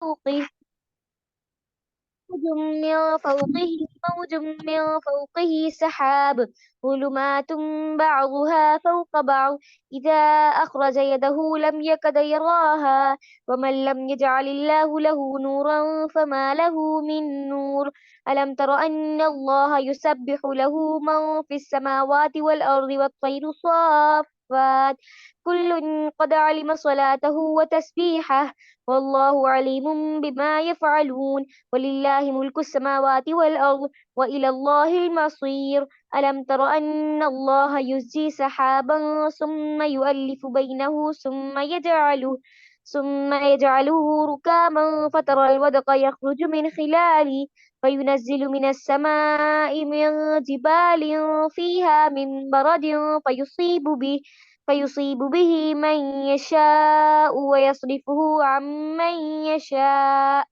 فوقه موج من فوقه سحاب ظلمات بعضها فوق بعض إذا أخرج يده لم يكد يراها ومن لم يجعل الله له نورا فما له من نور ألم تر أن الله يسبح له من في السماوات والأرض والطير صافات كل قد علم صلاته وتسبيحه والله عليم بما يفعلون ولله ملك السماوات والأرض وإلى الله المصير ألم تر أن الله يزجي سحابا ثم يؤلف بينه ثم يجعله ركاما فترى الودق يخرج من خلاله فينزل من السماء من جبال فيها من برد فيصيب به من يشاء ويصرفه عن من يشاء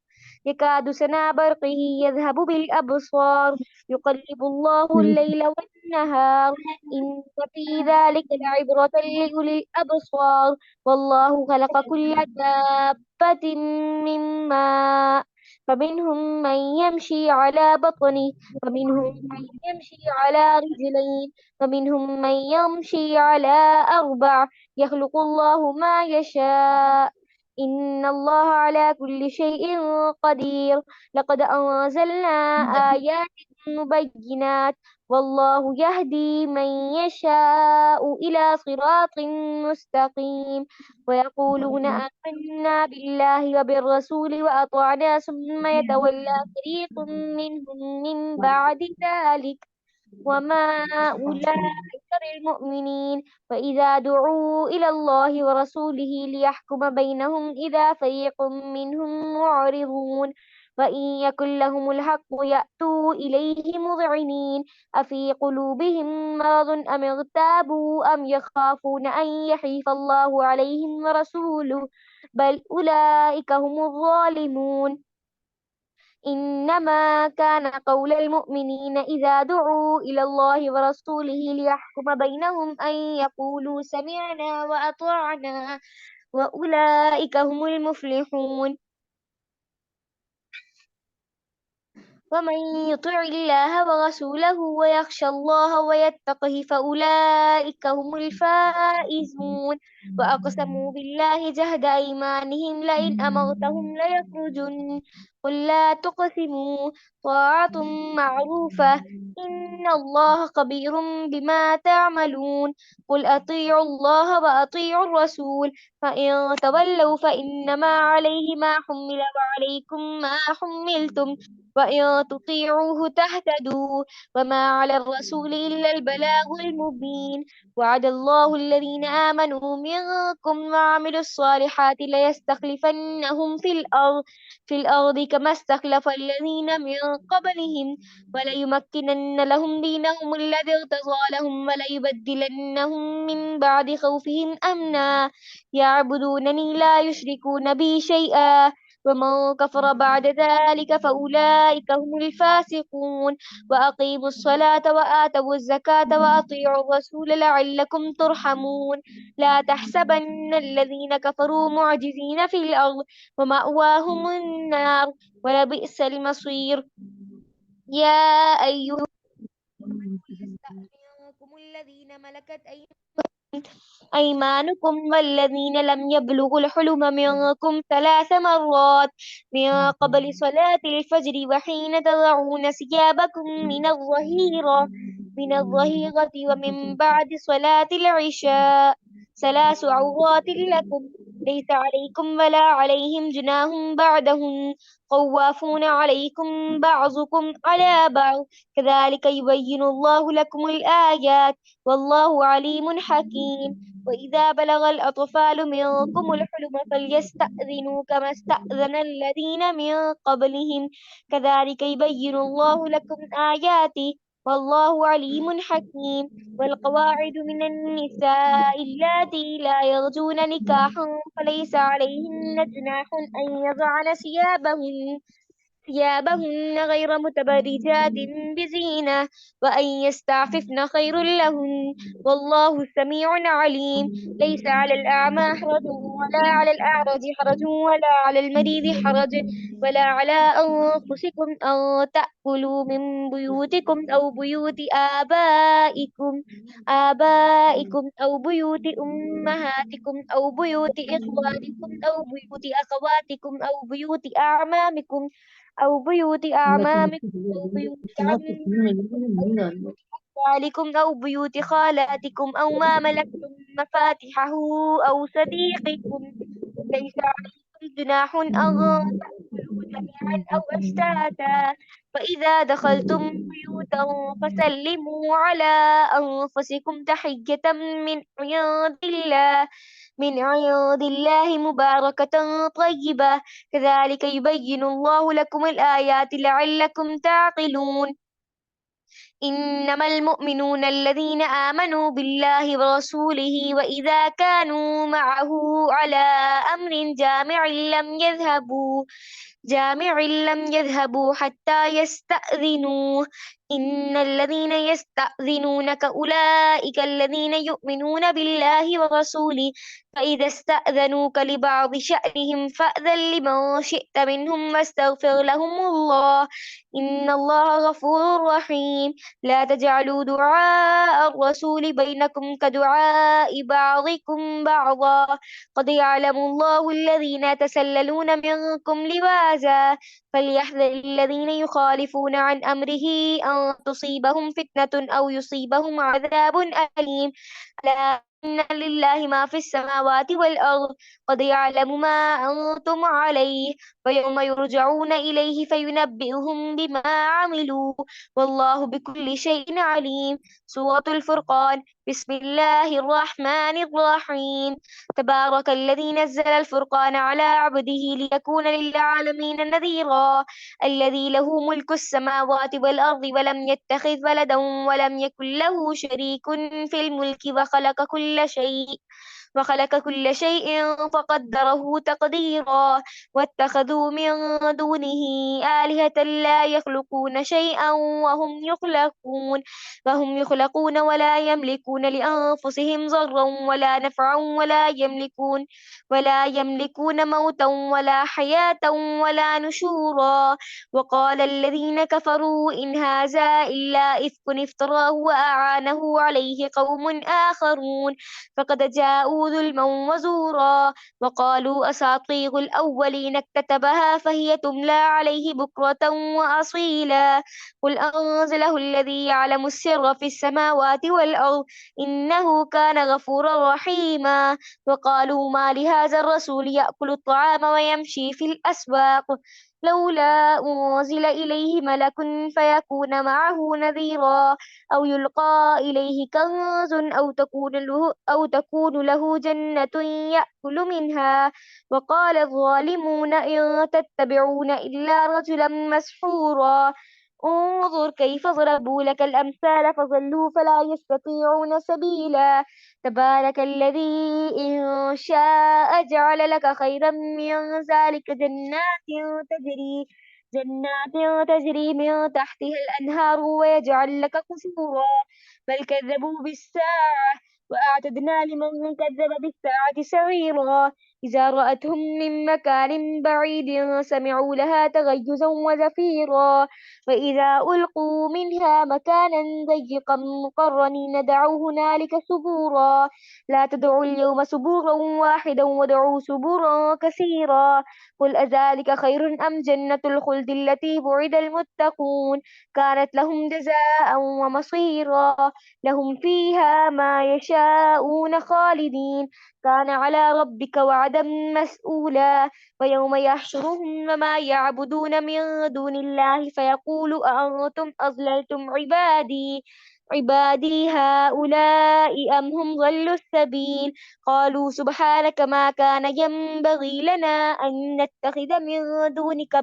يكاد سنا برقه يذهب بالأبصار يقلب الله الليل والنهار إن في ذلك لعبرة لأولي الأبصار والله خلق كل دابة من ماء فمنهم من يمشي على بطنه ومنهم من يمشي على رجلين ومنهم من يمشي على أربع يخلق الله ما يشاء إن الله على كل شيء قدير لقد أنزلنا آيات مبينات والله يهدي من يشاء إلى صراط مستقيم ويقولون آمنا بالله وبالرسول وأطعنا ثم يتولى فريق منهم من بعد ذلك وما أولئك بالمؤمنين فإذا دعوا إلى الله ورسوله ليحكم بينهم إذا فريق منهم معرضون وإن يكن لهم الحق يأتوا إليه مذعنين أفي قلوبهم مرض أم ارتابوا أم يخافون أن يحيف الله عليهم ورسوله بل أولئك هم الظالمون إنما كان قول المؤمنين إذا دعوا إلى الله ورسوله ليحكم بينهم أن يقولوا سمعنا وأطعنا وأولئك هم المفلحون ومن يطع الله ورسوله ويخشى الله ويتقه فأولئك هم الفائزون وأقسموا بالله جهد أيمانهم لئن أمرتهم ليخرجن قل لا تقسموا طاعة معروفة إن الله خبير بما تعملون قل أطيعوا الله وأطيعوا الرسول فإن تولوا فإنما عليه ما حمل وعليكم ما حملتم وإن تطيعوه تهتدوا وما على الرسول إلا البلاغ المبين وعد الله الذين آمنوا منكم وعملوا الصالحات ليستخلفنهم في الأرض كما استخلف الذين من قبلهم وليمكنن لهم دينهم الذي ارتضى لهم وليبدلنهم من بعد خوفهم أمنا يعبدونني لا يشركون بي شيئا ومن كفر بعد ذلك فأولئك هم الفاسقون وأقيموا الصلاة وآتوا الزكاة وأطيعوا الرسول لعلكم ترحمون لا تحسبن الذين كفروا معجزين في الأرض ومأواهم النار ولبئس المصير يا أيها يستأذنكم الذين ملكت أيمانكم والذين لم يبلغوا الحلم منكم 3 مرات من قبل صلاة الفجر وحين تضعون ثيابكم من الظهيرة ومن بعد صلاة العشاء 3 عورات لكم ليس عليكم ولا عليهم جناح بعدهم طوافون عليكم بعضكم على بعض كذلك يبين الله لكم الآيات والله عليم حكيم وإذا بلغ الأطفال منكم الحلم فليستأذنوا كما استأذن الذين من قبلهم كذلك يبين الله لكم آياته والله عليم حكيم والقواعد من النساء اللاتي لا يرجون نكاحا فليس عليهن جناح أن يضعن ثيابهن غير متبرجات بزينة وأن يستعففن خير لهن والله سميع عليم ليس على الأعمى حرج ولا على الأعرج حرج ولا على المريض حرج ولا على أنفسكم أن تأكلوا من بيوتكم أو بيوت آبائكم أو بيوت أمهاتكم أو بيوت إخوانكم أو بيوت أخواتكم أو بيوت أعمامكم أو بيوت أعمامكم أو بيوت أموالكم أو بيوت خالاتكم أو ما ملكتم مفاتحه أو صديقكم ليس عليكم جناح أن تأكلوا جميعا أو أشتاتا فإذا دخلتم بيوتا فسلموا على أنفسكم تحية من عند الله مباركة طيبة كذلك يبين الله لكم الآيات لعلكم تعقلون إنما المؤمنون الذين آمنوا بالله ورسوله وإذا كانوا معه على أمر جامع لم يذهبوا حتى يستأذنوه إن الذين يستأذنونك أولئك الذين يؤمنون بالله ورسوله فإذا استأذنوك لبعض شأنهم فأذن لمن شئت منهم واستغفر لهم الله إن الله غفور رحيم لا تجعلوا دعاء الرسول بينكم كدعاء بعضكم بعضا قد يعلم الله الذين يتسللون منكم لواذا فليحذر الذين يخالفون عن أمره أن تصيبهم فتنة أو يصيبهم عذاب أليم ألا إن لله ما في السماوات والأرض قد يعلم ما أنتم عليه ويوم يرجعون إليه فينبئهم بما عملوا والله بكل شيء عليم سورة الفرقان بسم الله الرحمن الرحيم تبارك الذي نزل الفرقان على عبده ليكون للعالمين نذيرا الذي له ملك السماوات والأرض ولم يتخذ ولدا ولم يكن له شريك في الملك وخلق كل شيء فقدره تقديرا واتخذوا من دونه آلهة لا يخلقون شيئا وهم يخلقون ولا يملكون لأنفسهم ضرا ولا نفعا ولا يملكون موتا ولا حياة ولا نشورا وقال الذين كفروا إن هذا إلا إفك افتراه وأعانه عليه قوم آخرون فقد جاءوا ظلما وزورا وقالوا أساطير الأولين اكتتبها فهي تملى عليه بكرة وأصيلا قل أنزله الذي يعلم السر في السماوات والأرض إنه كان غفورا رحيما وقالوا ما لهذا الرسول يأكل الطعام ويمشي في الأسواق لولا أنزل إليه ملك فيكون معه نذيرا أو يلقى إليه كنز أو تكون له جنة يأكل منها وقال الظالمون إن تتبعون إلا رجلا مسحورا انظر كيف ضربوا لك الأمثال فضلوا فلا يستطيعون سبيلا تبارك الذي إن شاء جعل لك خيرا من ذلك جنات تجري من تحتها الأنهار ويجعل لك قصورا بل كذبوا بالساعة وأعتدنا لمن كذب بالساعة سعيرا إذا رأتهم من مكان بعيد سمعوا لها تغيظا وزفيرا وإذا ألقوا منها مكانا ضيقا مقرنين دعوا هنالك ثبورا لا تدعوا اليوم ثبورا واحدا ودعوا ثبورا كثيرا قل أذلك خير أم جنة الخلد التي وعد المتقون كانت لهم جزاء ومصيرا لهم فيها ما يشاءون خالدين كان على ربك وعدا مسئولا ويوم يحشرهم وما يعبدون من دون الله فيقول أأنتم أضللتم عبادي هؤلاء أم هم ضلوا السبيل قالوا سبحانك ما كان ينبغي لنا أن نتخذ من دونك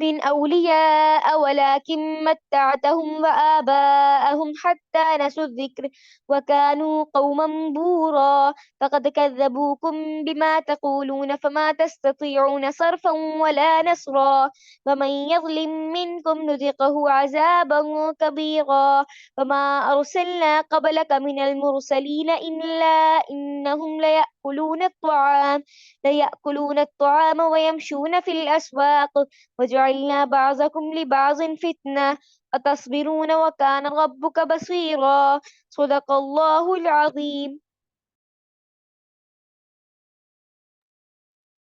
من أولياء ولكن متعتهم وآباءهم حتى نسوا الذكر وكانوا قوما بورا فقد كذبوكم بما تقولون فما تستطيعون صرفا ولا نصرا ومن يظلم منكم نذقه عذابا كبيرا وما أرسلنا قبلك من المرسلين إلا إنهم ليأكلون الطعام ويمشون في الأسواق وجعلنا بعضكم لبعض فتنة أتصبرون وكان ربك بصيرا صدق الله العظيم.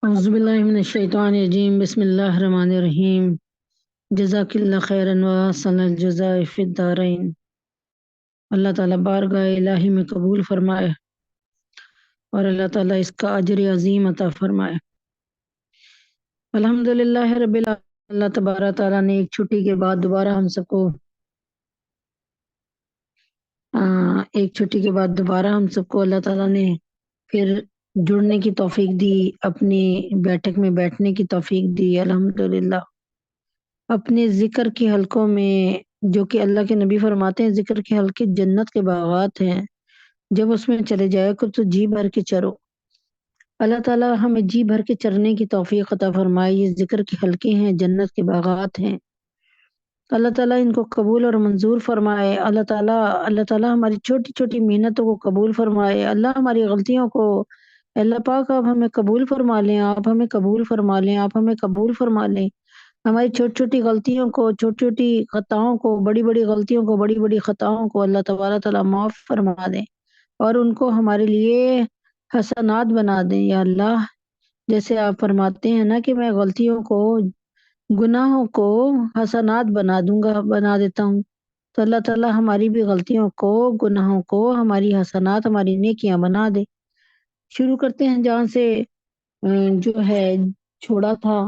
اعوذ باللہ من الشیطان الرجیم بسم اللہ الرحمن الرحیم جزاک اللہ خیرا وحسن الجزاء فی الدارین۔ اللہ تعالیٰ بارگاہ الہی میں قبول فرمائے اور اللہ تعالیٰ اس کا اجر عظیم عطا فرمائے۔ الحمدللہ رب العالمین۔ اللہ تبارک تعالیٰ نے ایک چھٹی کے بعد دوبارہ ہم سب کو اللہ تعالیٰ نے پھر جڑنے کی توفیق دی، اپنی بیٹھک میں بیٹھنے کی توفیق دی۔ الحمدللہ اپنے ذکر کے حلقوں میں، جو کہ اللہ کے نبی فرماتے ہیں ذکر کے حلقے جنت کے باغات ہیں، جب اس میں چلے جایا کرو تو جی بھر کے چرو۔ اللہ تعالیٰ ہمیں جی بھر کے چرنے کی توفیق عطا فرمائے۔ یہ ذکر کے حلقے ہیں، جنت کے باغات ہیں، اللہ تعالیٰ ان کو قبول اور منظور فرمائے۔ اللہ تعالیٰ ہماری چھوٹی چھوٹی محنتوں کو قبول فرمائے۔ اللہ ہماری غلطیوں کو، اللہ پاک آپ ہمیں قبول فرما لیں، آپ ہمیں قبول فرما لیں، آپ ہمیں قبول فرما لیں۔ ہماری چھوٹی چھوٹی غلطیوں کو، چھوٹی چھوٹی خطاؤں کو، بڑی بڑی غلطیوں کو، بڑی بڑی خطاؤں کو اللہ تبارک تعالیٰ معاف فرما دیں اور ان کو ہمارے لیے حسنات بنا دیں یا اللہ۔ جیسے آپ فرماتے ہیں نا کہ میں غلطیوں کو، گناہوں کو حسنات بنا دیتا ہوں، تو اللہ تعالیٰ ہماری بھی غلطیوں کو، گناہوں کو ہماری حسنات، ہماری نیکیاں بنا دے۔ شروع کرتے ہیں جہاں سے جو ہے چھوڑا تھا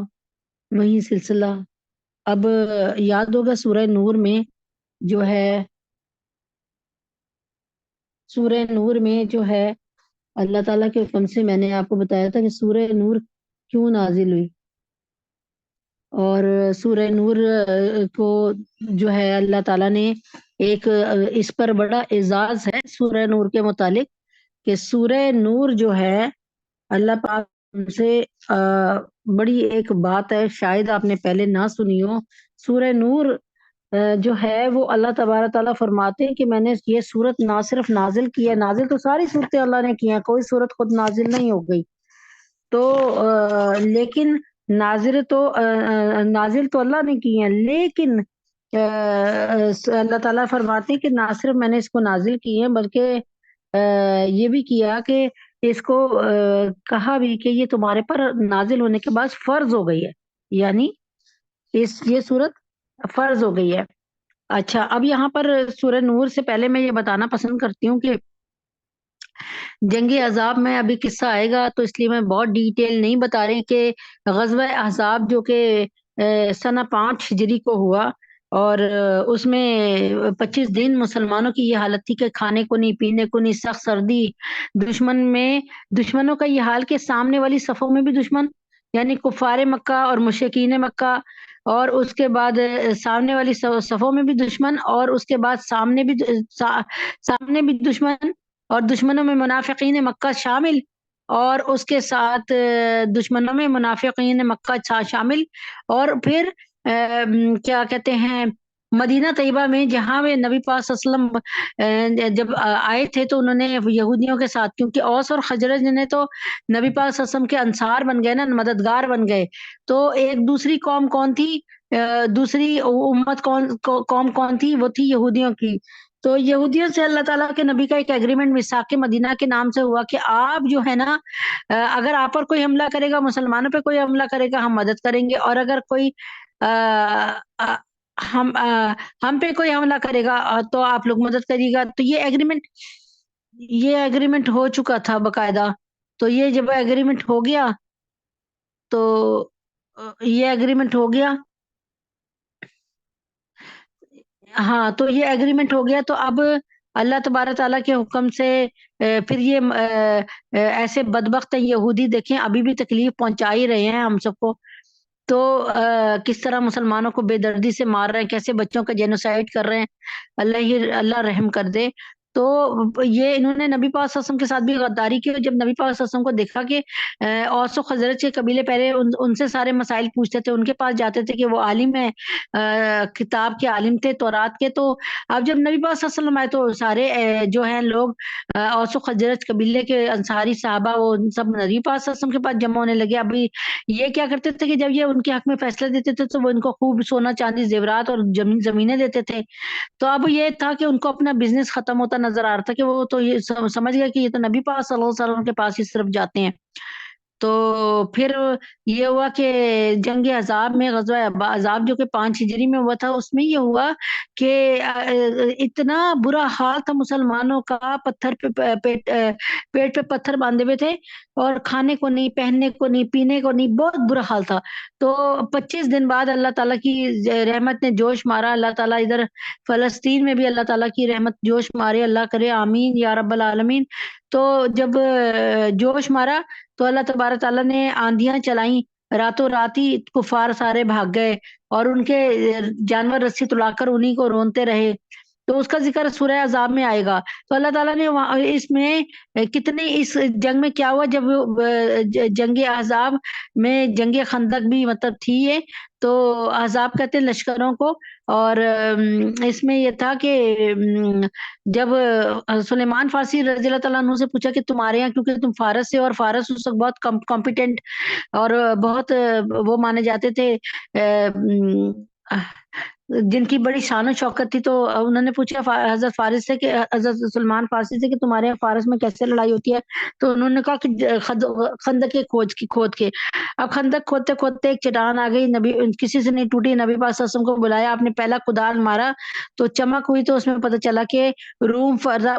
وہی سلسلہ۔ اب یاد ہوگا سورہ نور میں جو ہے اللہ تعالیٰ کے حکم سے میں نے آپ کو بتایا تھا کہ سورہ نور کیوں نازل ہوئی، اور سورہ نور کو جو ہے اللہ تعالیٰ نے ایک اس پر بڑا اعزاز ہے سورہ نور کے متعلق کہ سورہ نور جو ہے اللہ پاک سے بڑی ایک بات ہے، شاید آپ نے پہلے نہ سنی ہو۔ سورہ نور جو ہے وہ اللہ تبارک تعالیٰ فرماتے ہیں کہ میں نے یہ سورت نہ صرف نازل کی ہے، نازل تو ساری صورتیں اللہ نے کی ہیں، کوئی صورت خود نازل نہیں ہو گئی، تو لیکن نازل تو اللہ نے کی ہیں، لیکن اللہ تعالیٰ فرماتے ہیں کہ نہ صرف میں نے اس کو نازل کی ہے بلکہ یہ بھی کیا کہ اس کو کہا بھی کہ یہ تمہارے پر نازل ہونے کے بعد فرض ہو گئی ہے، یعنی یہ صورت فرض ہو گئی ہے۔ اچھا، اب یہاں پر سورہ نور سے پہلے میں یہ بتانا پسند کرتی ہوں کہ جنگ احزاب میں ابھی قصہ آئے گا، تو اس لیے میں بہت ڈیٹیل نہیں بتا رہی کہ غزوہ احزاب جو کہ سنہ 5 ہجری کو ہوا، اور اس میں 25 دن مسلمانوں کی یہ حالت تھی کہ کھانے کو نہیں، پینے کو نہیں، سخت سردی، دشمنوں کا یہ حال کہ سامنے والی صفوں میں بھی دشمن، یعنی کفار مکہ اور مشرکین مکہ، اور اس کے بعد سامنے والی صفوں میں بھی دشمن، اور اس کے بعد سامنے بھی دشمن، اور دشمنوں میں منافقین مکہ شامل، اور اس کے ساتھ دشمنوں میں منافقین مکہ شامل، اور پھر کیا کہتے ہیں مدینہ طیبہ میں جہاں میں نبی پاک صلی اللہ علیہ وسلم جب آئے تھے تو انہوں نے یہودیوں کے ساتھ، کیونکہ اوس اور خزرج نے تو نبی پاک صلی اللہ علیہ وسلم کے انصار بن گئے نا، مددگار بن گئے، تو ایک دوسری قوم کون تھی، دوسری امت قوم کون تھی، وہ تھی یہودیوں کی۔ تو یہودیوں سے اللہ تعالیٰ کے نبی کا ایک ایگریمنٹ میثاق مدینہ کے نام سے ہوا کہ آپ جو ہے نا، اگر آپ پر کوئی حملہ کرے گا، مسلمانوں پہ کوئی حملہ کرے گا، ہم مدد کریں گے، اور اگر کوئی ہم پہ کوئی حملہ کرے گا تو آپ لوگ مدد کریے گا۔ تو یہ ایگریمنٹ ہو چکا تھا باقاعدہ۔ تو یہ جب ایگریمنٹ ہو گیا تو یہ ایگریمنٹ ہو گیا، تو اب اللہ تبارک تعالیٰ کے حکم سے پھر یہ ایسے بدبخت یہودی دیکھیں ابھی بھی تکلیف پہنچا ہی رہے ہیں ہم سب کو۔ تو کس طرح مسلمانوں کو بے دردی سے مار رہے ہیں، کیسے بچوں کا جینوسائڈ کر رہے ہیں، اللہ رحم کر دے۔ تو یہ انہوں نے نبی پاک صلی اللہ علیہ وسلم کے ساتھ بھی غداری کی، اور جب نبی پاک صلی اللہ علیہ وسلم کو دیکھا کہ اوس و خزرج کے قبیلے پہلے ان سے سارے مسائل پوچھتے تھے، ان کے پاس جاتے تھے کہ وہ عالم ہے، کتاب کے عالم تھے، تورات کے، تو اب جب نبی پاک صلی اللہ علیہ وسلم آئے تو سارے جو ہیں لوگ اوس و خزرج قبیلے کے انصاری صحابہ، وہ سب نبی پاک صلی اللہ علیہ وسلم کے پاس جمع ہونے لگے۔ ابھی یہ کیا کرتے تھے کہ جب یہ ان کے حق میں فیصلہ دیتے تھے تو وہ ان کو خوب سونا چاندی زیورات اور زمینیں دیتے تھے۔ تو اب یہ تھا کہ ان کو اپنا بزنس ختم ہوتا نظر آ رہا تھا، کہ وہ تو یہ سمجھ گئے کہ یہ تو نبی پاک صلی اللہ علیہ وسلم کے پاس ہی صرف جاتے ہیں۔ تو پھر یہ ہوا کہ جنگ احزاب میں، غزوہ احزاب جو کہ 5 ہجری میں ہوا تھا، اس میں یہ ہوا کہ اتنا برا حال تھا مسلمانوں کا، پتھر پہ پیٹ پہ پتھر باندھے ہوئے تھے، اور کھانے کو نہیں، پہننے کو نہیں، پینے کو نہیں، بہت برا حال تھا۔ تو 25 دن بعد اللہ تعالیٰ کی رحمت نے جوش مارا، اللہ تعالیٰ ادھر فلسطین میں بھی اللہ تعالیٰ کی رحمت جوش مارے، اللہ کرے آمین یا رب العالمین۔ تو جب جوش مارا تو اللہ تبارک تعالیٰ نے آندیاں چلائیں، راتوں رات ہی کفار سارے بھاگ گئے، اور ان کے جانور رسی تلا کر انہی کو رونتے رہے۔ تو اس کا ذکر سورہ احزاب میں آئے گا۔ تو اللہ تعالیٰ نے اس میں کتنے، اس جنگ میں کیا ہوا، جب جنگ احزاب میں جنگ خندق بھی مطلب تھی یہ، تو احزاب کہتے ہیں لشکروں کو، اور اس میں یہ تھا کہ جب سلیمان فارسی رضی اللہ تعالیٰ عنہ سے پوچھا کہ تمہارے یہاں، کیونکہ تم فارس سے، اور فارس اس وقت بہت کمپیٹنٹ اور بہت وہ مانے جاتے تھے، جن کی بڑی شان و شوکت تھی، تو انہوں نے پوچھا حضرت فارس سے، کہ حضرت سلمان فارسی سے، کہ تمہارے یہاں فارس میں کیسے لڑائی ہوتی ہے؟ تو انہوں نے کہا کہ خندق کے کھود کے۔ اب خندق کھودتے کھودتے ایک چٹان آ گئی، نبی کسی سے نہیں ٹوٹی، نبی پاک صلی اللہ علیہ وسلم کو بلایا، آپ نے پہلا کدال مارا تو چمک ہوئی، تو اس میں پتہ چلا کہ روم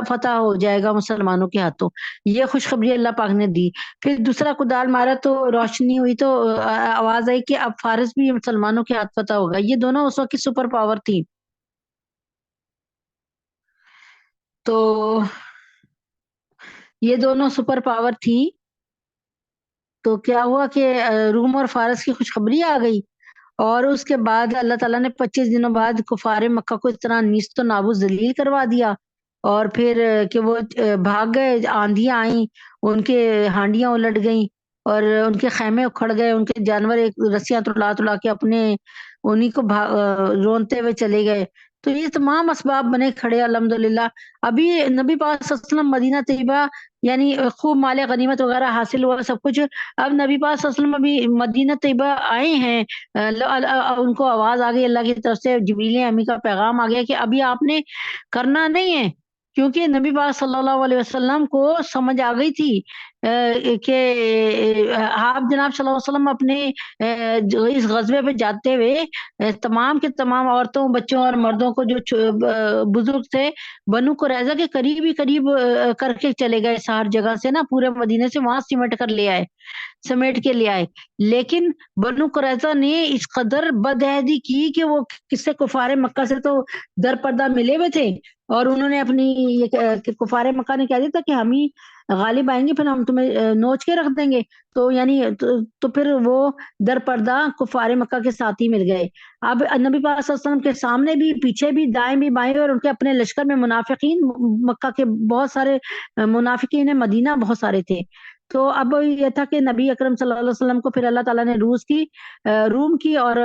فتح ہو جائے گا مسلمانوں کے ہاتھوں، یہ خوشخبری اللہ پاک نے دی۔ پھر دوسرا کدال مارا تو روشنی ہوئی، تو آواز آئی کہ اب فارس بھی مسلمانوں کے ہاتھ فتح ہوگا۔ یہ دونوں اس وقت کی سپر پاور تھی۔ تو یہ دونوں سپر پاور تھی، تو کیا ہوا کہ روم اور فارس کی خوشخبری آ گئی، اور اس کے بعد اللہ تعالیٰ نے 25 دنوں بعد کفار مکہ کو اس طرح نیست و نابود ذلیل کروا دیا، اور پھر کہ وہ بھاگ گئے، آندیاں آئیں، ان کے ہانڈیاں الٹ گئیں، اور ان کے خیمے اکھڑ گئے، ان کے جانور ایک رسیاں تلا تلا کے اپنے انہی کو رونتے ہوئے چلے گئے۔ تو یہ تمام اسباب بنے کھڑے الحمدللہ۔ ابھی نبی پاک صلی اللہ علیہ وسلم مدینہ طیبہ، یعنی خوب مال غنیمت وغیرہ حاصل ہوا سب کچھ، اب نبی پاک صلی اللہ علیہ وسلم ابھی مدینہ طیبہ آئے ہیں، ان کو آواز آ گئی اللہ کی طرف سے، جبریل امی کا پیغام آ گیا کہ ابھی آپ نے کرنا نہیں ہے، کیونکہ نبی پاک صلی اللہ علیہ وسلم کو سمجھ آ گئی تھی کہ آپ جناب صلی اللہ علیہ وسلم اپنے اس غزوے پہ جاتے ہوئے تمام کے تمام عورتوں، بچوں اور مردوں کو، جو بزرگ تھے، بنو قریظہ کے قریب ہی قریب کر کے چلے گئے، سار جگہ سے نا، پورے مدینے سے وہاں سمیٹ کے لے آئے۔ لیکن بنو قریظہ نے اس قدر بدعہدی کی کہ وہ کس سے، کفار مکہ سے تو در پردہ ملے ہوئے تھے، اور انہوں نے اپنی کفار مکہ نے کہہ دیا تھا کہ ہم ہی غالب آئیں گے، پھر ہم تمہیں نوچ کے رکھ دیں گے، تو یعنی تو پھر وہ در پردہ کفار مکہ کے ساتھ ہی مل گئے۔ اب نبی پاک صلی اللہ علیہ وسلم کے سامنے بھی، پیچھے بھی، دائیں بھی، بائیں بھی، اور ان کے اپنے لشکر میں منافقین، مکہ کے بہت سارے منافقین مدینہ بہت سارے تھے۔ تو اب یہ تھا کہ نبی اکرم صلی اللہ علیہ وسلم کو پھر اللہ تعالیٰ نے روم کی اور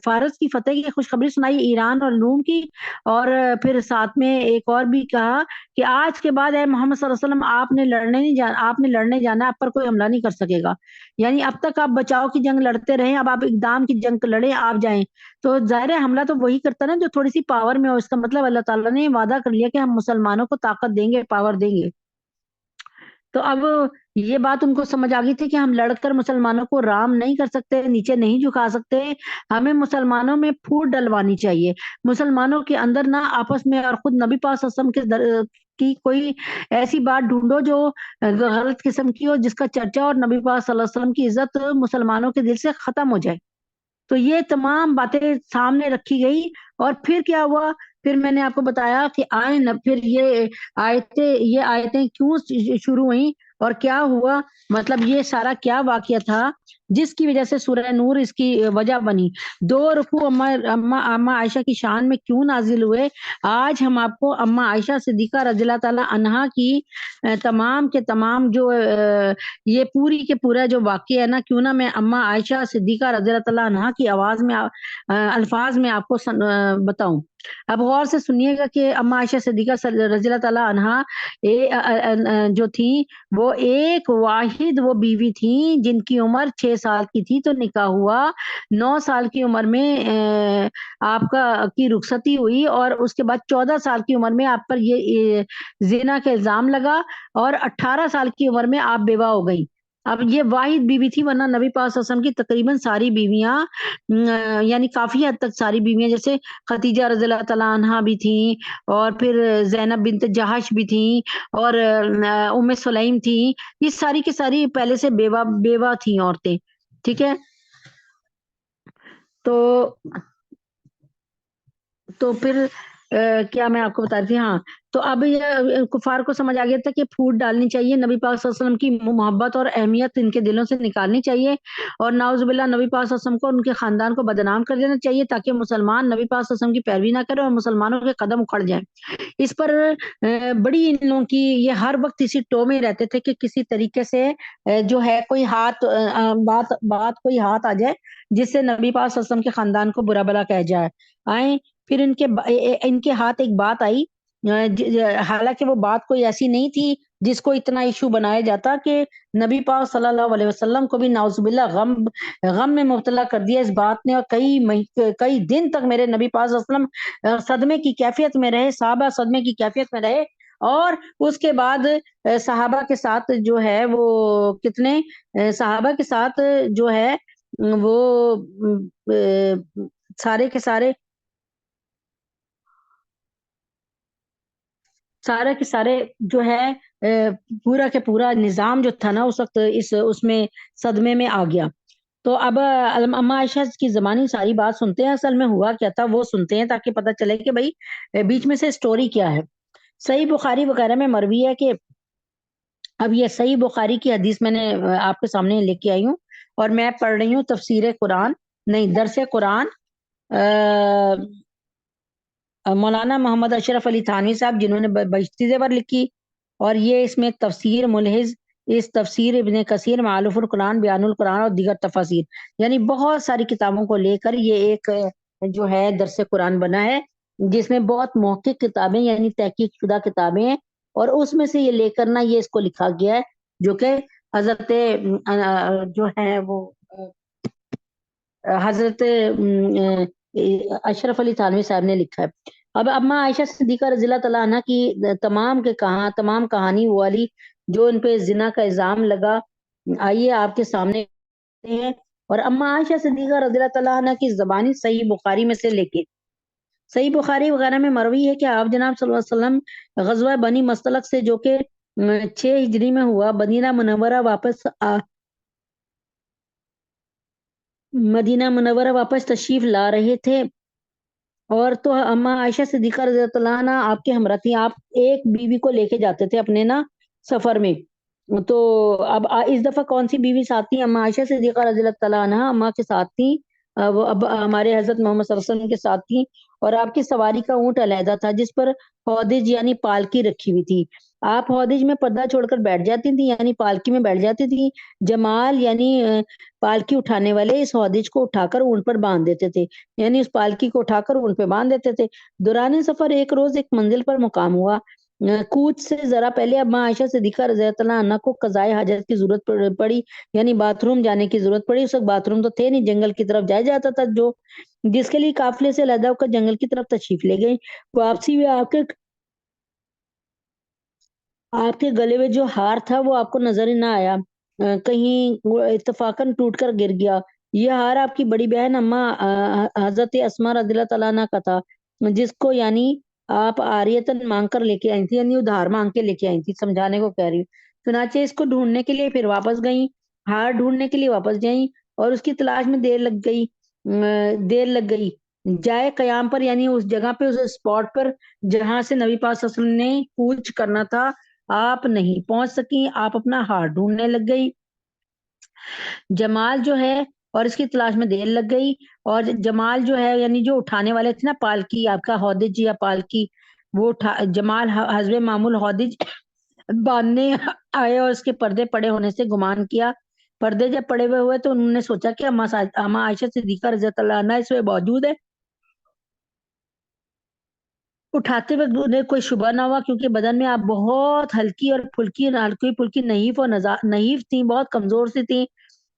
فارس کی فتح کی خوشخبری سنائی، ایران اور روم کی، اور پھر ساتھ میں ایک اور بھی کہا کہ آج کے بعد اے محمد صلی اللہ علیہ وسلم، آپ نے لڑنے جانا، آپ پر کوئی حملہ نہیں کر سکے گا، یعنی اب تک آپ بچاؤ کی جنگ لڑتے رہیں، اب آپ اقدام کی جنگ لڑیں، آپ جائیں۔ تو ظاہر ہے حملہ تو وہی کرتا نا جو تھوڑی سی پاور میں ہو، اس کا مطلب اللہ تعالیٰ نے وعدہ کر لیا کہ ہم مسلمانوں کو طاقت دیں گے، پاور دیں گے۔ تو اب یہ بات ان کو سمجھ آ گئی تھی کہ ہم لڑ کر مسلمانوں کو رام نہیں کر سکتے، نیچے نہیں جھکا سکتے، ہمیں مسلمانوں میں پھوٹ ڈلوانی چاہیے، مسلمانوں کے اندر نہ آپس میں، اور خود نبی پاک صلی اللہ علیہ وسلم کی کوئی ایسی بات ڈھونڈو جو غلط قسم کی ہو، جس کا چرچا اور نبی پاک صلی اللہ علیہ وسلم کی عزت مسلمانوں کے دل سے ختم ہو جائے۔ تو یہ تمام باتیں سامنے رکھی گئی، اور پھر کیا ہوا، پھر میں نے آپ کو بتایا کہ پھر یہ آیتیں کیوں شروع ہوئیں اور کیا ہوا، مطلب یہ سارا کیا واقعہ تھا جس کی وجہ سے سورہ نور اس کی وجہ بنی. 2 رکوع اما عائشہ کی شان میں کیوں نازل ہوئے؟ آج ہم آپ کو اما عائشہ صدیقہ رضی اللہ تعالی عنہا کی تمام کے تمام جو یہ پوری کے پورا جو واقعہ ہے نا، کیوں نہ میں اما عائشہ صدیقہ رضی اللہ تعالی عنہا کی آواز میں الفاظ میں آپ کو بتاؤں. اب غور سے سنیے گا کہ اما عائشہ صدیقہ رضی اللہ تعالی عنہا جو تھی وہ ایک واحد وہ بیوی تھی جن کی عمر 6 سال کی تھی تو نکاح ہوا. 9 سال کی عمر میں آپ کی رخصتی ہوئی، اور اس کے بعد 14 سال کی عمر میں آپ پر یہ زنا کا الزام لگا، اور 18 سال کی عمر میں آپ بیوہ ہو گئی. اب یہ واحد بیوی تھی، ورنہ نبی پاک صلی اللہ علیہ وسلم کی تقریباً ساری بیویاں یعنی کافی حد تک ساری بیویاں، جیسے خدیجہ رضی اللہ تعالیٰ عنہا بھی تھیں، اور پھر زینب بنت جہش بھی تھیں، اور ام سلیم تھیں. یہ ساری کی ساری پہلے سے بیوہ تھیں عورتیں. ٹھیک ہے، تو پھر کیا میں آپ کو بتا رہی تھی، ہاں تو اب یہ کفار کو سمجھ آ گیا تھا کہ پھوٹ ڈالنی چاہیے، نبی پاک صلی اللہ علیہ وسلم کی محبت اور اہمیت ان کے دلوں سے نکالنی چاہیے، اور نعوذ باللہ نبی پاک صلی اللہ علیہ وسلم کو ان کے خاندان کو بدنام کر دینا چاہیے، تاکہ مسلمان نبی پاک صلی اللہ علیہ وسلم کی پیروی نہ کرے اور مسلمانوں کے قدم اکھڑ جائیں. اس پر بڑی ان لوگوں کی یہ ہر وقت اسی ٹو میں رہتے تھے کہ کسی طریقے سے جو ہے کوئی بات کوئی ہاتھ آ جائے جس سے نبی پاک صلی اللہ علیہ وسلم کے خاندان کو برا بلا کہہ جائے. پھر ان کے ہاتھ ایک بات آئی، حالانکہ وہ بات کوئی ایسی نہیں تھی جس کو اتنا ایشو بنایا جاتا، کہ نبی پاک صلی اللہ علیہ وسلم کو بھی نعوذ باللہ غم میں مبتلا کر دیا اس بات نے، اور کئی دن تک میرے نبی پاک صلی اللہ علیہ وسلم صدمے کی کیفیت میں رہے، صحابہ صدمے کی کیفیت میں رہے. اور اس کے بعد صحابہ کے ساتھ جو ہے وہ کتنے صحابہ کے ساتھ جو ہے وہ سارے کے سارے جو ہے پورا کے پورا نظام جو تھا نا اس وقت اس میں صدمے میں آ گیا. تو اب اما عائشہ کی زبانی ساری بات سنتے ہیں، اصل میں ہوا کیا تھا وہ سنتے ہیں، تاکہ پتہ چلے کہ بھائی بیچ میں سے سٹوری کیا ہے. صحیح بخاری وغیرہ میں مروی ہے کہ اب یہ صحیح بخاری کی حدیث میں نے آپ کے سامنے لے کے آئی ہوں، اور میں پڑھ رہی ہوں تفسیر قرآن نہیں درس قرآن مولانا محمد اشرف علی تھانوی صاحب، جنہوں نے بہشتی زیور لکھی، اور یہ اس میں تفسیر ملحظ، اس تفسیر ابن کثیر، معالف القرآن، بیان القرآن اور دیگر تفاسیر، یعنی بہت ساری کتابوں کو لے کر یہ ایک جو ہے درس قرآن بنا ہے، جس میں بہت محقق کتابیں یعنی تحقیق شدہ کتابیں ہیں، اور اس میں سے یہ لے کر نہ یہ اس کو لکھا گیا ہے، جو کہ حضرت جو ہے وہ حضرت اشرف علی تھانوی صاحب نے لکھا ہے. اب اما عائشہ صدیقہ رضی اللہ تعالیٰ عنہ کی تمام کہانی والی جو ان پہ زنا کا الزام لگا، آئیے آپ کے سامنے ہیں. اور اما عائشہ صدیقہ رضی اللہ تعالیٰ عنہ کی زبانی صحیح بخاری میں سے لے کے صحیح بخاری وغیرہ میں مروی ہے کہ آپ جناب صلی اللہ علیہ وسلم غزوہ بنی مستلق سے، جو کہ 6 ہجری میں ہوا، مدینہ منورہ واپس تشریف لا رہے تھے، اور تو اما عائشہ صدیقہ رضی اللہ عنہ آپ کے ہمراہ تھیں. آپ ایک بیوی کو لے کے جاتے تھے اپنے نا سفر میں. تو اب اس دفعہ کون سی بیوی ساتھ تھی؟ اما عائشہ صدیقہ رضی اللہ تعالیٰ عنہ اما کے ساتھ تھی، وہ اب ہمارے حضرت محمد صلی اللہ علیہ وسلم کے ساتھ تھی، اور آپ کی سواری کا اونٹ علیحدہ تھا جس پر ہودج یعنی پالکی رکھی ہوئی تھی. آپ ہودج میں پردہ چھوڑ کر بیٹھ جاتی تھی، یعنی پالکی میں بیٹھ جاتی تھی. جمال یعنی پالکی اٹھانے والے اس ہودج کو اٹھا کر اونٹ پر باندھ دیتے تھے، یعنی اس پالکی کو اٹھا کر اونٹ پہ باندھ دیتے تھے. دوران سفر ایک روز ایک منزل پر مقام ہوا. کوچ سے ذرا پہلے اما عائشہ صدیقہ رضی اللہ عنہ کو قضائے حاجت کی ضرورت پڑی، یعنی باتھ روم جانے کی ضرورت پڑی. اس وقت باتھ روم تو تھے نہیں، جنگل کی طرف جایا جاتا تھا، جس کے لیے قافلے سے علیحدہ ہو کر جنگل کی طرف تشریف لے گئی. واپسی میں آپ کے گلے میں جو ہار تھا وہ آپ کو نظر ہی نہ آیا، کہیں اتفاقاً ٹوٹ کر گر گیا. یہ ہار آپ کی بڑی بہن اما حضرت اسماء رضی اللہ تعالیٰ عنہ کا تھا، جس کو یعنی آپ عاریتن مانگ کر لے کے آئی تھی، یعنی ادھار مانگ کے لے کے آئی تھی، سمجھانے کو کہہ رہی ہوں. چنانچہ اس کو ڈھونڈنے کے لیے پھر واپس گئیں، ہار ڈھونڈنے کے لیے واپس گئیں، اور اس کی تلاش میں دیر لگ گئی. جائے قیام پر یعنی اس جگہ پہ، اس اسپاٹ پر جہاں سے نبی پاک صلی اللہ علیہ وسلم نے کوچ کرنا تھا، آپ نہیں پہنچ سکی. آپ اپنا ہار ڈھونڈنے لگ گئی. جمال جو ہے اور اس کی تلاش میں دیر لگ گئی، اور جمال جو ہے یعنی جو اٹھانے والے تھے نا پالکی، آپ کا ہودج یا پالکی، وہ جمال حسب معمول ہودج باندھنے آئے اور اس کے پردے پڑے ہونے سے گمان کیا۔ پردے جب پڑے ہوئے تو انہوں نے سوچا کہ اما عائشہ صدیقہ رضی اللہ عنہا اس میں موجود ہے۔ اٹھاتے وقت انہیں کوئی شبہ نہ ہوا، کیونکہ بدن میں آپ بہت ہلکی اور پھلکی نحیف اور نحیف تھیں، بہت کمزور سی تھیں۔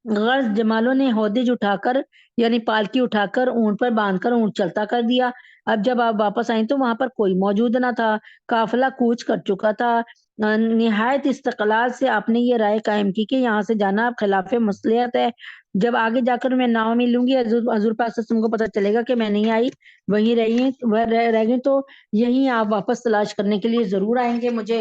غرض جمالوں نے ہودج اٹھا کر یعنی پالکی اٹھا کر اونٹ پر باندھ کر اونٹ چلتا کر دیا۔ اب جب آپ واپس آئیں تو وہاں پر کوئی موجود نہ تھا، قافلہ کوچ کر چکا تھا۔ نہایت استقلال سے آپ نے یہ رائے قائم کی کہ یہاں سے جانا اب خلاف مصلحت ہے۔ جب آگے جا کر میں ناؤ ملوں گی، حضور پاک صلی اللہ علیہ وسلم کو پتہ چلے گا کہ میں نہیں آئی، وہیں رہ گئی، تو یہیں آپ واپس تلاش کرنے کے لیے ضرور آئیں گے مجھے،